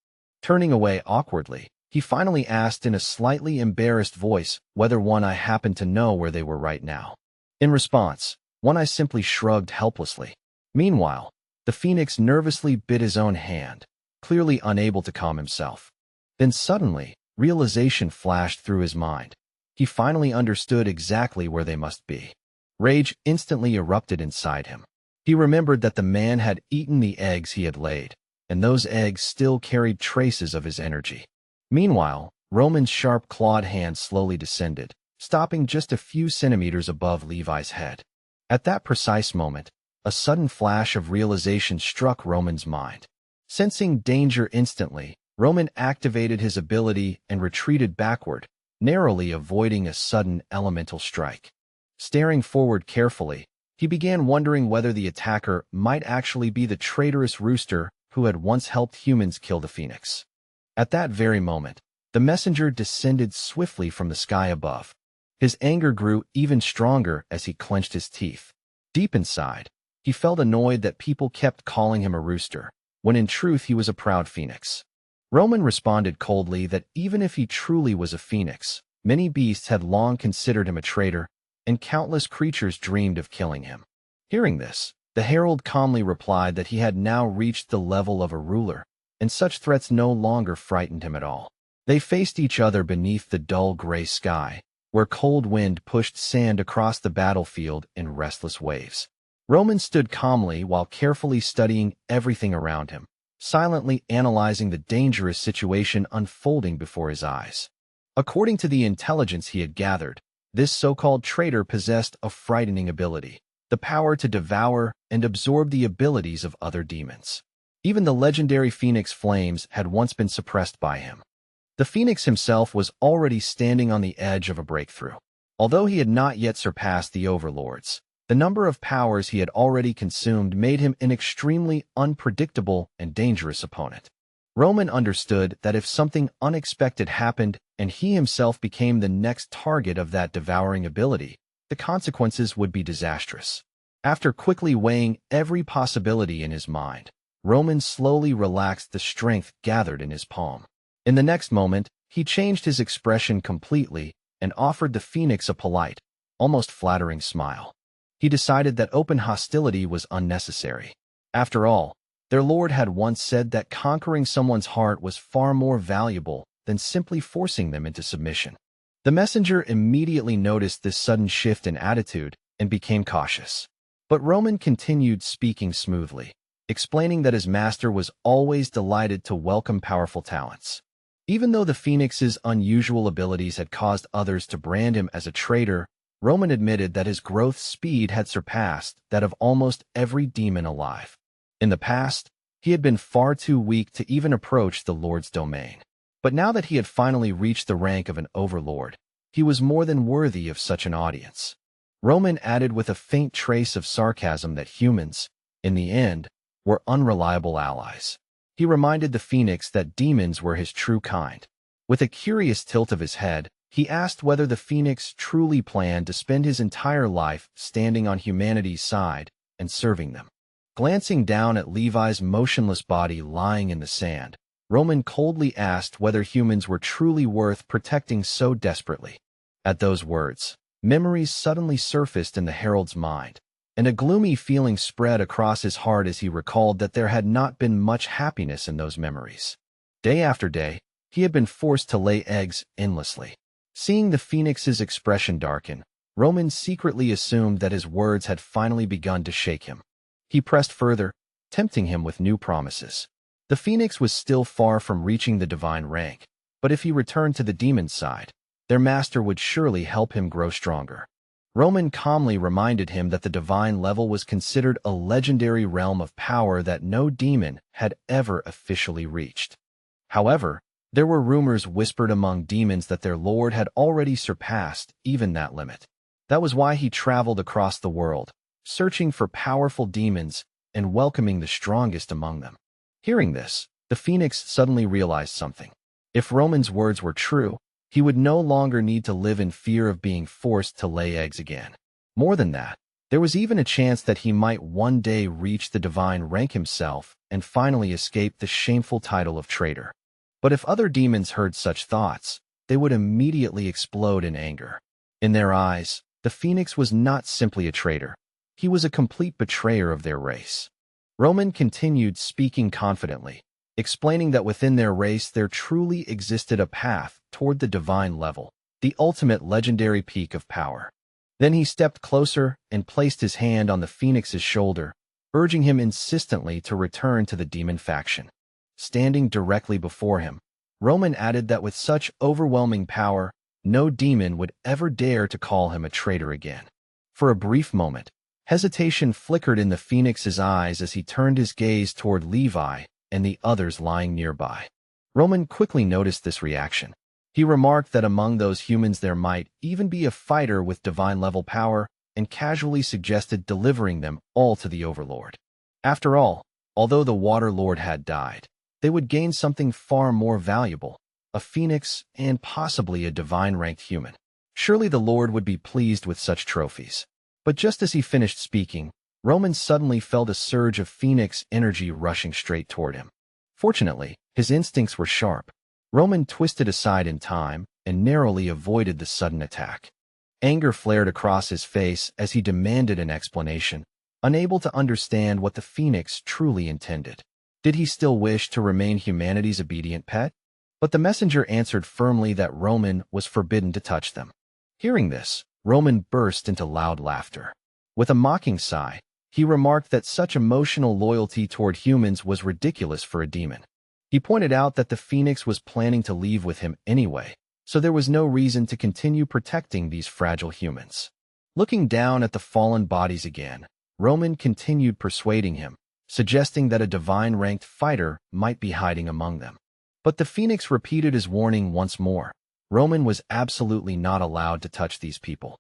Turning away awkwardly, he finally asked in a slightly embarrassed voice whether One Eye happened to know where they were right now. In response, One Eye simply shrugged helplessly. Meanwhile, the phoenix nervously bit his own hand, clearly unable to calm himself. Then suddenly, realization flashed through his mind. He finally understood exactly where they must be. Rage instantly erupted inside him. He remembered that the man had eaten the eggs he had laid, and those eggs still carried traces of his energy. Meanwhile, Roman's sharp clawed hand slowly descended, stopping just a few centimeters above Levi's head. At that precise moment, a sudden flash of realization struck Roman's mind. Sensing danger instantly, Roman activated his ability and retreated backward, narrowly avoiding a sudden elemental strike. Staring forward carefully, he began wondering whether the attacker might actually be the traitorous rooster who had once helped humans kill the phoenix. At that very moment, the messenger descended swiftly from the sky above. His anger grew even stronger as he clenched his teeth. Deep inside, he felt annoyed that people kept calling him a rooster, when in truth he was a proud phoenix. Roman responded coldly that even if he truly was a phoenix, many beasts had long considered him a traitor, and countless creatures dreamed of killing him. Hearing this, the herald calmly replied that he had now reached the level of a ruler, and such threats no longer frightened him at all. They faced each other beneath the dull gray sky, where cold wind pushed sand across the battlefield in restless waves. Roman stood calmly while carefully studying everything around him, silently analyzing the dangerous situation unfolding before his eyes. According to the intelligence he had gathered, this so-called traitor possessed a frightening ability, the power to devour and absorb the abilities of other demons. Even the legendary Phoenix flames had once been suppressed by him. The Phoenix himself was already standing on the edge of a breakthrough. Although he had not yet surpassed the overlords, the number of powers he had already consumed made him an extremely unpredictable and dangerous opponent. Roman understood that if something unexpected happened and he himself became the next target of that devouring ability, the consequences would be disastrous. After quickly weighing every possibility in his mind, Roman slowly relaxed the strength gathered in his palm. In the next moment, he changed his expression completely and offered the Phoenix a polite, almost flattering smile. He decided that open hostility was unnecessary. After all, their lord had once said that conquering someone's heart was far more valuable than simply forcing them into submission. The messenger immediately noticed this sudden shift in attitude and became cautious. But Roman continued speaking smoothly, explaining that his master was always delighted to welcome powerful talents. Even though the Phoenix's unusual abilities had caused others to brand him as a traitor, Roman admitted that his growth speed had surpassed that of almost every demon alive. In the past, he had been far too weak to even approach the Lord's domain. But now that he had finally reached the rank of an overlord, he was more than worthy of such an audience. Roman added with a faint trace of sarcasm that humans, in the end, were unreliable allies. He reminded the Phoenix that demons were his true kind. With a curious tilt of his head, he asked whether the Phoenix truly planned to spend his entire life standing on humanity's side and serving them. Glancing down at Levi's motionless body lying in the sand, Roman coldly asked whether humans were truly worth protecting so desperately. At those words, memories suddenly surfaced in the herald's mind, and a gloomy feeling spread across his heart as he recalled that there had not been much happiness in those memories. Day after day, he had been forced to lay eggs endlessly. Seeing the Phoenix's expression darken, Roman secretly assumed that his words had finally begun to shake him. He pressed further, tempting him with new promises. The Phoenix was still far from reaching the divine rank, but if he returned to the demon's side, their master would surely help him grow stronger. Roman calmly reminded him that the divine level was considered a legendary realm of power that no demon had ever officially reached. However, there were rumors whispered among demons that their lord had already surpassed even that limit. That was why he traveled across the world, searching for powerful demons and welcoming the strongest among them. Hearing this, the Phoenix suddenly realized something. If Roman's words were true, he would no longer need to live in fear of being forced to lay eggs again. More than that, there was even a chance that he might one day reach the divine rank himself and finally escape the shameful title of traitor. But if other demons heard such thoughts, they would immediately explode in anger. In their eyes, the Phoenix was not simply a traitor. He was a complete betrayer of their race. Roman continued speaking confidently, explaining that within their race there truly existed a path toward the divine level, the ultimate legendary peak of power. Then he stepped closer and placed his hand on the Phoenix's shoulder, urging him insistently to return to the demon faction. Standing directly before him, Roman added that with such overwhelming power, no demon would ever dare to call him a traitor again. For a brief moment, hesitation flickered in the Phoenix's eyes as he turned his gaze toward Levi and the others lying nearby. Roman quickly noticed this reaction. He remarked that among those humans there might even be a fighter with divine-level power and casually suggested delivering them all to the Overlord. After all, although the Water Lord had died, they would gain something far more valuable, a phoenix and possibly a divine-ranked human. Surely the Lord would be pleased with such trophies. But just as he finished speaking, Roman suddenly felt a surge of phoenix energy rushing straight toward him. Fortunately, his instincts were sharp. Roman twisted aside in time and narrowly avoided the sudden attack. Anger flared across his face as he demanded an explanation, unable to understand what the phoenix truly intended. Did he still wish to remain humanity's obedient pet? But the messenger answered firmly that Roman was forbidden to touch them. Hearing this, Roman burst into loud laughter. With a mocking sigh, he remarked that such emotional loyalty toward humans was ridiculous for a demon. He pointed out that the phoenix was planning to leave with him anyway, so there was no reason to continue protecting these fragile humans. Looking down at the fallen bodies again, Roman continued persuading him, suggesting that a divine-ranked fighter might be hiding among them. But the phoenix repeated his warning once more. Roman was absolutely not allowed to touch these people.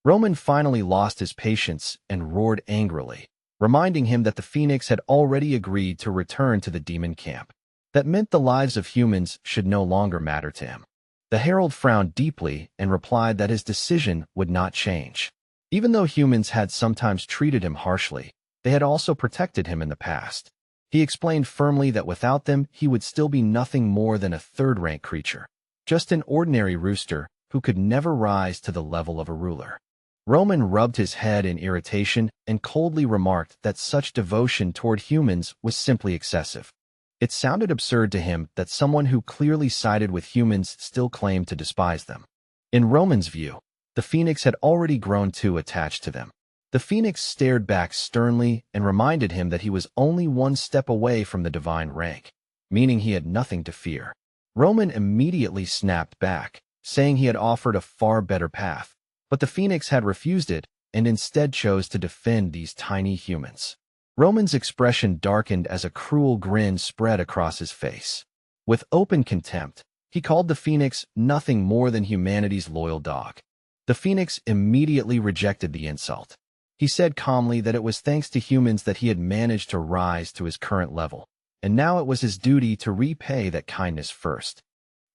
Roman finally lost his patience and roared angrily, reminding him that the phoenix had already agreed to return to the demon camp. That meant the lives of humans should no longer matter to him. The herald frowned deeply and replied that his decision would not change. Even though humans had sometimes treated him harshly, they had also protected him in the past. He explained firmly that without them he would still be nothing more than a third-rank creature, just an ordinary rooster who could never rise to the level of a ruler. Roman rubbed his head in irritation and coldly remarked that such devotion toward humans was simply excessive. It sounded absurd to him that someone who clearly sided with humans still claimed to despise them. In Roman's view, the phoenix had already grown too attached to them. The phoenix stared back sternly and reminded him that he was only one step away from the divine rank, meaning he had nothing to fear. Roman immediately snapped back, saying he had offered a far better path, but the phoenix had refused it and instead chose to defend these tiny humans. Roman's expression darkened as a cruel grin spread across his face. With open contempt, he called the phoenix nothing more than humanity's loyal dog. The phoenix immediately rejected the insult. He said calmly that it was thanks to humans that he had managed to rise to his current level, and now it was his duty to repay that kindness first.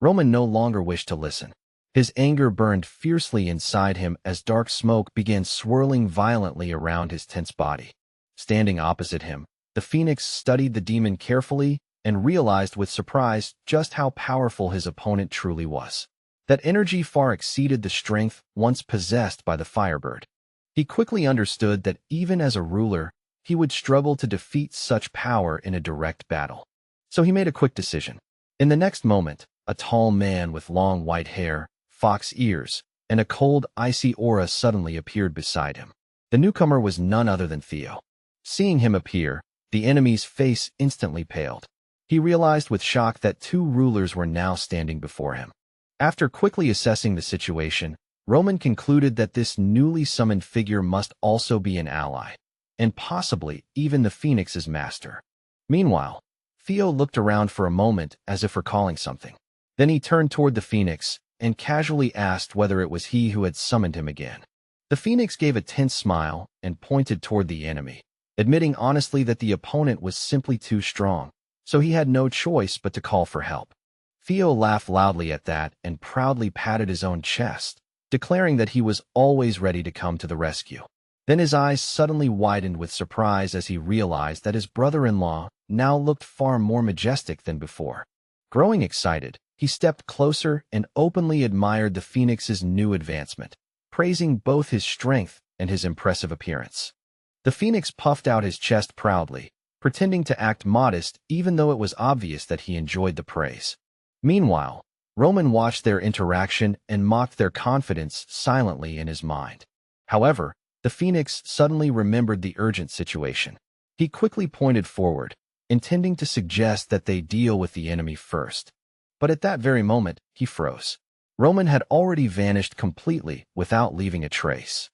Roman no longer wished to listen. His anger burned fiercely inside him as dark smoke began swirling violently around his tense body. Standing opposite him, the phoenix studied the demon carefully and realized with surprise just how powerful his opponent truly was. That energy far exceeded the strength once possessed by the firebird. He quickly understood that even as a ruler, he would struggle to defeat such power in a direct battle. So he made a quick decision. In the next moment, a tall man with long white hair, fox ears, and a cold, icy aura suddenly appeared beside him. The newcomer was none other than Theo. Seeing him appear, the enemy's face instantly paled. He realized with shock that two rulers were now standing before him. After quickly assessing the situation, Roman concluded that this newly summoned figure must also be an ally, and possibly even the Phoenix's master. Meanwhile, Theo looked around for a moment as if recalling something. Then he turned toward the Phoenix and casually asked whether it was he who had summoned him again. The Phoenix gave a tense smile and pointed toward the enemy, admitting honestly that the opponent was simply too strong, so he had no choice but to call for help. Theo laughed loudly at that and proudly patted his own chest, declaring that he was always ready to come to the rescue. Then his eyes suddenly widened with surprise as he realized that his brother-in-law now looked far more majestic than before. Growing excited, he stepped closer and openly admired the Phoenix's new advancement, praising both his strength and his impressive appearance. The Phoenix puffed out his chest proudly, pretending to act modest even though it was obvious that he enjoyed the praise. Meanwhile, Roman watched their interaction and mocked their confidence silently in his mind. However, the Phoenix suddenly remembered the urgent situation. He quickly pointed forward, intending to suggest that they deal with the enemy first. But at that very moment, he froze. Roman had already vanished completely without leaving a trace.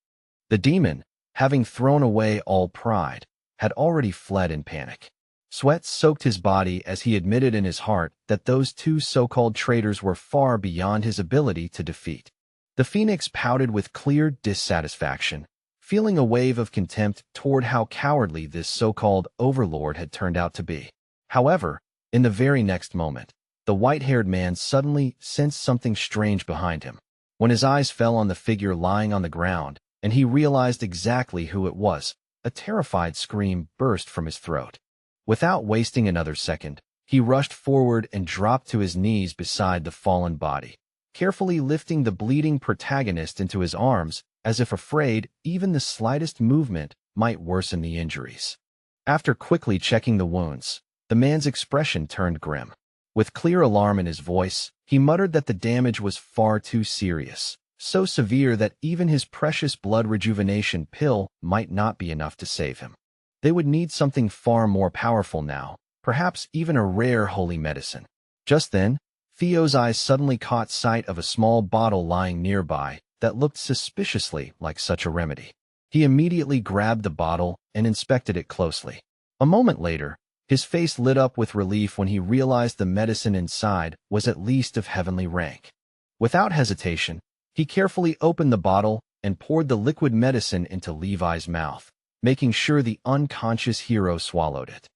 The demon, having thrown away all pride, had already fled in panic. Sweat soaked his body as he admitted in his heart that those two so-called traitors were far beyond his ability to defeat. The Phoenix pouted with clear dissatisfaction, feeling a wave of contempt toward how cowardly this so-called overlord had turned out to be. However, in the very next moment, the white-haired man suddenly sensed something strange behind him. When his eyes fell on the figure lying on the ground, and he realized exactly who it was, a terrified scream burst from his throat. Without wasting another second, he rushed forward and dropped to his knees beside the fallen body, carefully lifting the bleeding protagonist into his arms as if afraid even the slightest movement might worsen the injuries. After quickly checking the wounds, the man's expression turned grim. With clear alarm in his voice, he muttered that the damage was far too serious, so severe that even his precious blood rejuvenation pill might not be enough to save him. They would need something far more powerful now, perhaps even a rare holy medicine. Just then, Theo's eyes suddenly caught sight of a small bottle lying nearby that looked suspiciously like such a remedy. He immediately grabbed the bottle and inspected it closely. A moment later, his face lit up with relief when he realized the medicine inside was at least of heavenly rank. Without hesitation, he carefully opened the bottle and poured the liquid medicine into Levi's mouth, making sure the unconscious hero swallowed it.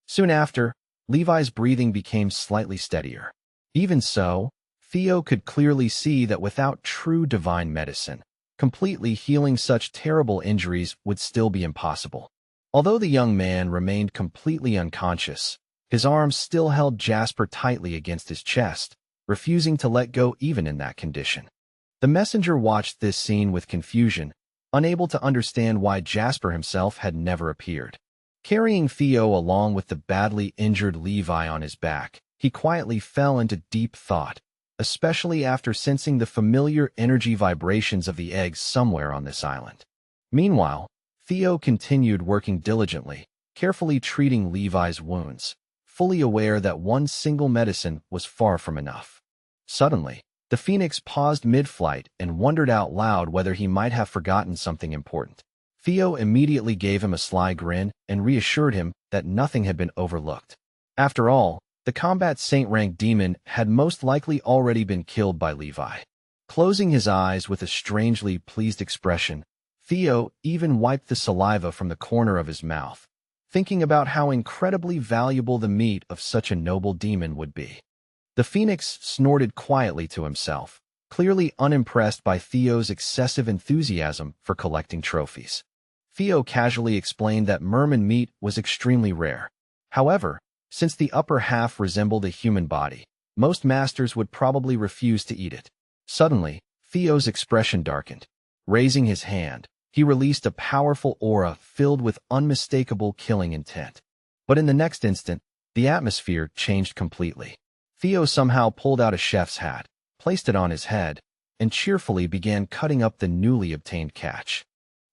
Soon after, Levi's breathing became slightly steadier. Even so, Theo could clearly see that without true divine medicine, completely healing such terrible injuries would still be impossible. Although the young man remained completely unconscious, his arms still held Jasper tightly against his chest, refusing to let go even in that condition. The messenger watched this scene with confusion, unable to understand why Jasper himself had never appeared. Carrying Theo along with the badly injured Levi on his back, he quietly fell into deep thought, especially after sensing the familiar energy vibrations of the eggs somewhere on this island. Meanwhile, Theo continued working diligently, carefully treating Levi's wounds, fully aware that one single medicine was far from enough. Suddenly, the phoenix paused mid-flight and wondered out loud whether he might have forgotten something important. Theo immediately gave him a sly grin and reassured him that nothing had been overlooked. After all, the combat saint-rank demon had most likely already been killed by Levi. Closing his eyes with a strangely pleased expression, Theo even wiped the saliva from the corner of his mouth, thinking about how incredibly valuable the meat of such a noble demon would be. The phoenix snorted quietly to himself, clearly unimpressed by Theo's excessive enthusiasm for collecting trophies. Theo casually explained that merman meat was extremely rare. However, since the upper half resembled a human body, most masters would probably refuse to eat it. Suddenly, Theo's expression darkened. Raising his hand, he released a powerful aura filled with unmistakable killing intent. But in the next instant, the atmosphere changed completely. Theo somehow pulled out a chef's hat, placed it on his head, and cheerfully began cutting up the newly obtained catch.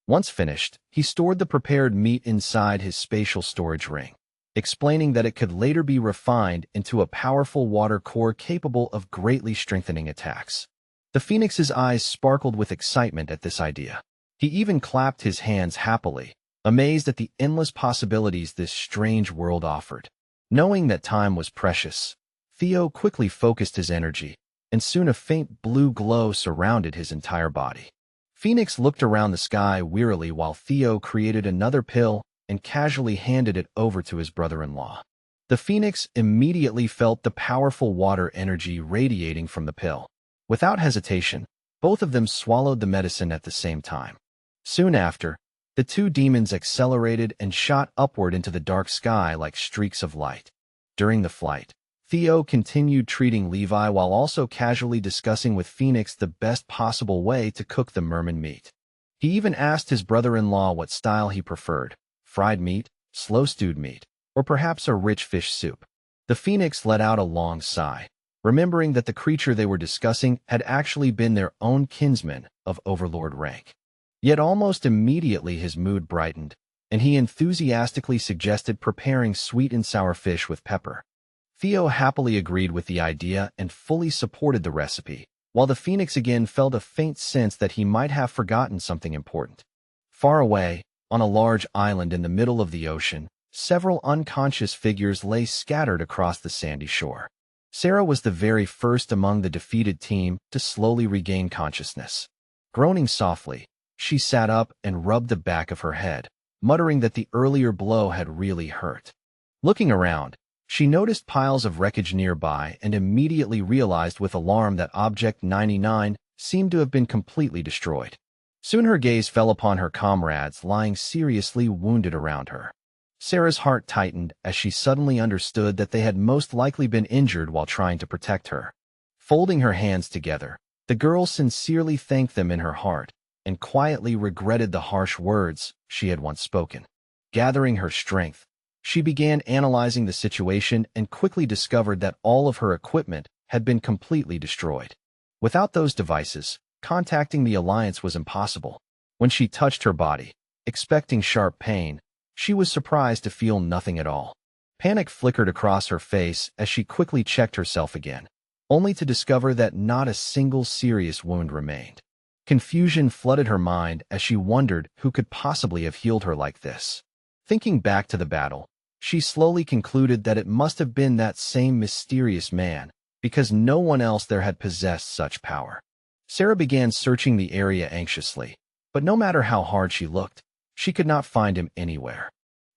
Once finished, he stored the prepared meat inside his spatial storage ring, explaining that it could later be refined into a powerful water core capable of greatly strengthening attacks. The phoenix's eyes sparkled with excitement at this idea. He even clapped his hands happily, amazed at the endless possibilities this strange world offered. Knowing that time was precious, Theo quickly focused his energy, and soon a faint blue glow surrounded his entire body. Phoenix looked around the sky wearily while Theo created another pill and casually handed it over to his brother-in-law. The phoenix immediately felt the powerful water energy radiating from the pill. Without hesitation, both of them swallowed the medicine at the same time. Soon after, the two demons accelerated and shot upward into the dark sky like streaks of light. During the flight, Theo continued treating Levi while also casually discussing with Phoenix the best possible way to cook the merman meat. He even asked his brother-in-law what style he preferred: fried meat, slow-stewed meat, or perhaps a rich fish soup. The phoenix let out a long sigh, remembering that the creature they were discussing had actually been their own kinsman of overlord rank. Yet almost immediately his mood brightened, and he enthusiastically suggested preparing sweet and sour fish with pepper. Theo happily agreed with the idea and fully supported the recipe, while the phoenix again felt a faint sense that he might have forgotten something important. Far away, on a large island in the middle of the ocean, several unconscious figures lay scattered across the sandy shore. Sarah was the very first among the defeated team to slowly regain consciousness. Groaning softly, she sat up and rubbed the back of her head, muttering that the earlier blow had really hurt. Looking around, she noticed piles of wreckage nearby and immediately realized with alarm that Object 99 seemed to have been completely destroyed. Soon her gaze fell upon her comrades lying seriously wounded around her. Sarah's heart tightened as she suddenly understood that they had most likely been injured while trying to protect her. Folding her hands together, the girl sincerely thanked them in her heart and quietly regretted the harsh words she had once spoken. Gathering her strength, she began analyzing the situation and quickly discovered that all of her equipment had been completely destroyed. Without those devices, contacting the Alliance was impossible. When she touched her body, expecting sharp pain, she was surprised to feel nothing at all. Panic flickered across her face as she quickly checked herself again, only to discover that not a single serious wound remained. Confusion flooded her mind as she wondered who could possibly have healed her like this. Thinking back to the battle, she slowly concluded that it must have been that same mysterious man, because no one else there had possessed such power. Sarah began searching the area anxiously, but no matter how hard she looked, she could not find him anywhere.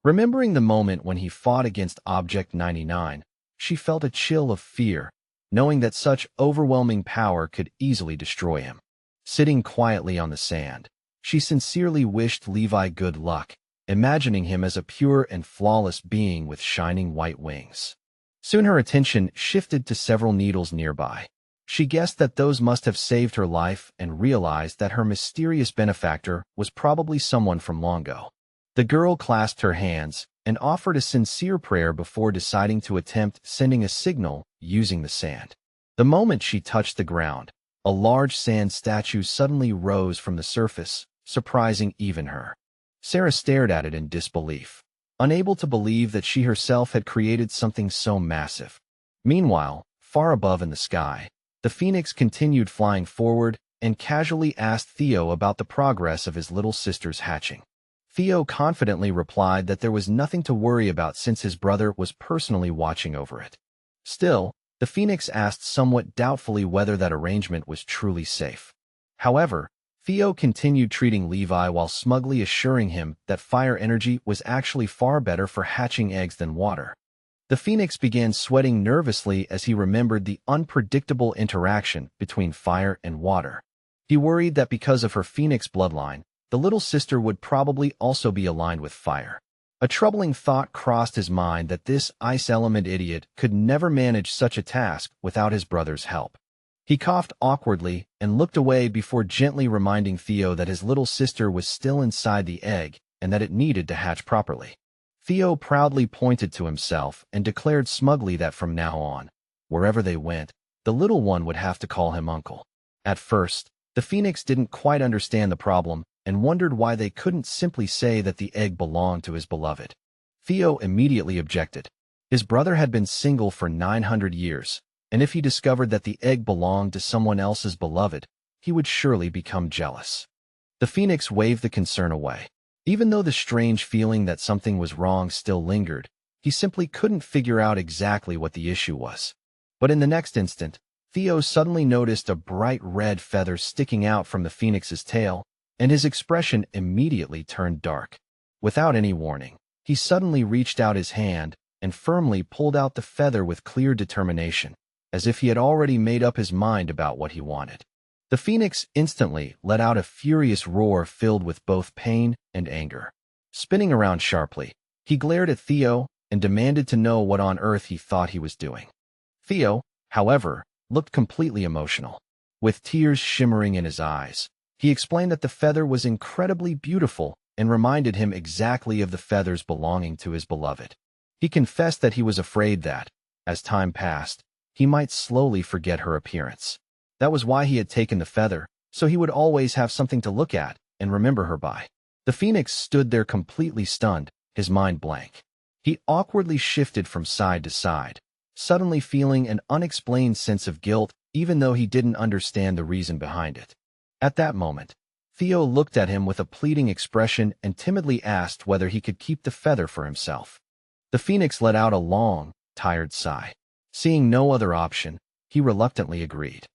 Remembering the moment when he fought against Object 99, she felt a chill of fear, knowing that such overwhelming power could easily destroy him. Sitting quietly on the sand, she sincerely wished Levi good luck, imagining him as a pure and flawless being with shining white wings. Soon her attention shifted to several needles nearby. She guessed that those must have saved her life and realized that her mysterious benefactor was probably someone from long ago. The girl clasped her hands and offered a sincere prayer before deciding to attempt sending a signal using the sand. The moment she touched the ground, a large sand statue suddenly rose from the surface, surprising even her. Sarah stared at it in disbelief, unable to believe that she herself had created something so massive. Meanwhile, far above in the sky, the phoenix continued flying forward and casually asked Theo about the progress of his little sister's hatching. Theo confidently replied that there was nothing to worry about since his brother was personally watching over it. Still, the phoenix asked somewhat doubtfully whether that arrangement was truly safe. However, Theo continued treating Levi while smugly assuring him that fire energy was actually far better for hatching eggs than water. The phoenix began sweating nervously as he remembered the unpredictable interaction between fire and water. He worried that because of her phoenix bloodline, the little sister would probably also be aligned with fire. A troubling thought crossed his mind that this ice element idiot could never manage such a task without his brother's help. He coughed awkwardly and looked away before gently reminding Theo that his little sister was still inside the egg and that it needed to hatch properly. Theo proudly pointed to himself and declared smugly that from now on, wherever they went, the little one would have to call him uncle. At first, the phoenix didn't quite understand the problem and wondered why they couldn't simply say that the egg belonged to his beloved. Theo immediately objected. His brother had been single for 900 years, and if he discovered that the egg belonged to someone else's beloved, he would surely become jealous. The phoenix waved the concern away. Even though the strange feeling that something was wrong still lingered, he simply couldn't figure out exactly what the issue was. But in the next instant, Theo suddenly noticed a bright red feather sticking out from the phoenix's tail, and his expression immediately turned dark. Without any warning, he suddenly reached out his hand and firmly pulled out the feather with clear determination, as if he had already made up his mind about what he wanted. The phoenix instantly let out a furious roar filled with both pain and anger. Spinning around sharply, he glared at Theo and demanded to know what on earth he thought he was doing. Theo, however, looked completely emotional. With tears shimmering in his eyes, he explained that the feather was incredibly beautiful and reminded him exactly of the feathers belonging to his beloved. He confessed that he was afraid that, as time passed, he might slowly forget her appearance. That was why he had taken the feather, so he would always have something to look at and remember her by. The phoenix stood there completely stunned, his mind blank. He awkwardly shifted from side to side, suddenly feeling an unexplained sense of guilt even though he didn't understand the reason behind it. At that moment, Theo looked at him with a pleading expression and timidly asked whether he could keep the feather for himself. The phoenix let out a long, tired sigh. Seeing no other option, he reluctantly agreed.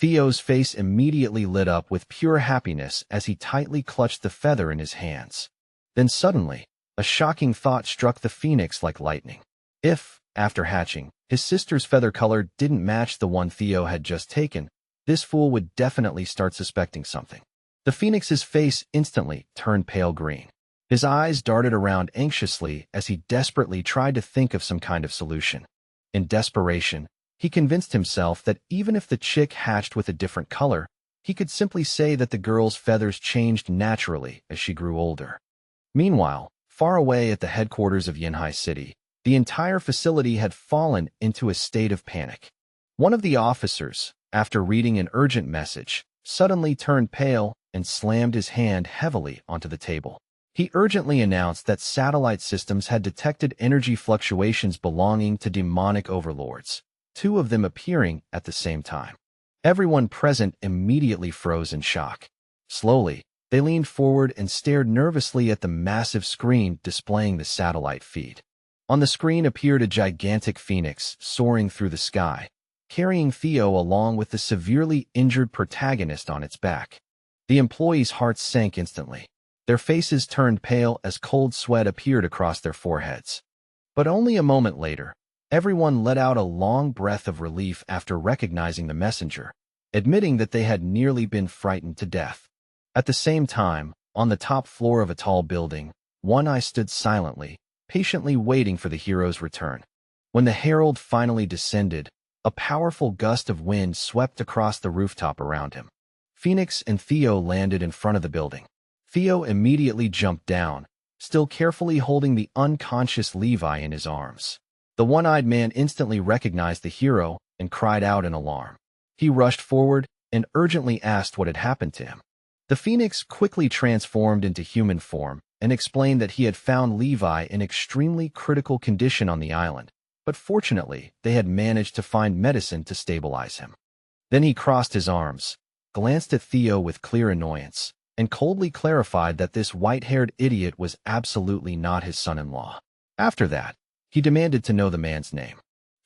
Theo's face immediately lit up with pure happiness as he tightly clutched the feather in his hands. Then suddenly, a shocking thought struck the phoenix like lightning. If, after hatching, his sister's feather color didn't match the one Theo had just taken, this fool would definitely start suspecting something. The phoenix's face instantly turned pale green. His eyes darted around anxiously as he desperately tried to think of some kind of solution. In desperation, he convinced himself that even if the chick hatched with a different color, he could simply say that the girl's feathers changed naturally as she grew older. Meanwhile, far away at the headquarters of Yinhai City, the entire facility had fallen into a state of panic. One of the officers, after reading an urgent message, suddenly turned pale and slammed his hand heavily onto the table. He urgently announced that satellite systems had detected energy fluctuations belonging to demonic overlords, two of them appearing at the same time. Everyone present immediately froze in shock. Slowly, they leaned forward and stared nervously at the massive screen displaying the satellite feed. On the screen appeared a gigantic phoenix soaring through the sky, carrying Theo along with the severely injured protagonist on its back. The employees' hearts sank instantly. Their faces turned pale as cold sweat appeared across their foreheads. But only a moment later, everyone let out a long breath of relief after recognizing the messenger, admitting that they had nearly been frightened to death. At the same time, on the top floor of a tall building, One Eye stood silently, patiently waiting for the hero's return. When the herald finally descended, a powerful gust of wind swept across the rooftop around him. Phoenix and Theo landed in front of the building. Theo immediately jumped down, still carefully holding the unconscious Levi in his arms. The one-eyed man instantly recognized the hero and cried out in alarm. He rushed forward and urgently asked what had happened to him. The phoenix quickly transformed into human form and explained that he had found Levi in extremely critical condition on the island, but fortunately they had managed to find medicine to stabilize him. Then he crossed his arms, glanced at Theo with clear annoyance, and coldly clarified that this white-haired idiot was absolutely not his son-in-law. After that, he demanded to know the man's name.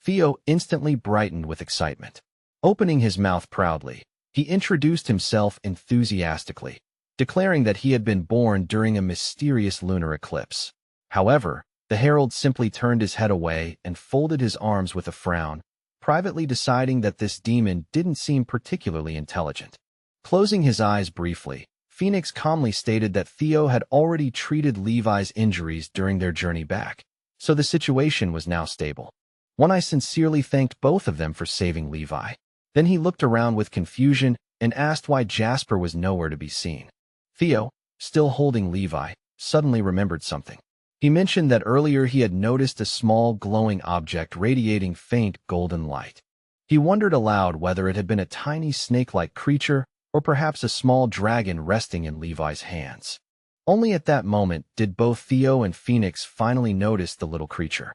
Theo instantly brightened with excitement. Opening his mouth proudly, he introduced himself enthusiastically, declaring that he had been born during a mysterious lunar eclipse. However, the herald simply turned his head away and folded his arms with a frown, privately deciding that this demon didn't seem particularly intelligent. Closing his eyes briefly, Phoenix calmly stated that Theo had already treated Levi's injuries during their journey back, so the situation was now stable. One Eye sincerely thanked both of them for saving Levi. Then he looked around with confusion and asked why Jasper was nowhere to be seen. Theo, still holding Levi, suddenly remembered something. He mentioned that earlier he had noticed a small glowing object radiating faint golden light. He wondered aloud whether it had been a tiny snake-like creature or perhaps a small dragon resting in Levi's hands. Only at that moment did both Theo and Phoenix finally notice the little creature.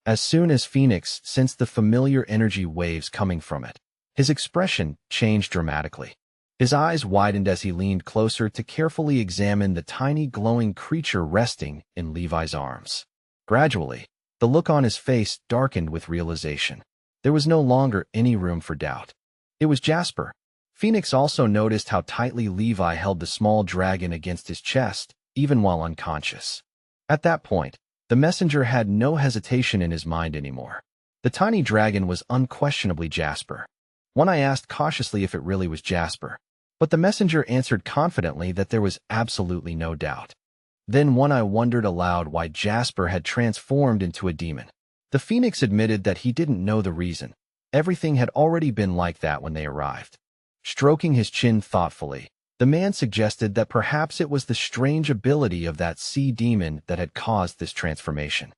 As soon as Phoenix sensed the familiar energy waves coming from it, his expression changed dramatically. His eyes widened as he leaned closer to carefully examine the tiny glowing creature resting in Levi's arms. Gradually, the look on his face darkened with realization. There was no longer any room for doubt. It was Jasper. Phoenix also noticed how tightly Levi held the small dragon against his chest, even while unconscious. At that point, the messenger had no hesitation in his mind anymore. The tiny dragon was unquestionably Jasper. One Eye asked cautiously if it really was Jasper, but the messenger answered confidently that there was absolutely no doubt. Then One Eye wondered aloud why Jasper had transformed into a demon. The Phoenix admitted that he didn't know the reason. Everything had already been like that when they arrived. Stroking his chin thoughtfully, the man suggested that perhaps it was the strange ability of that sea demon that had caused this transformation.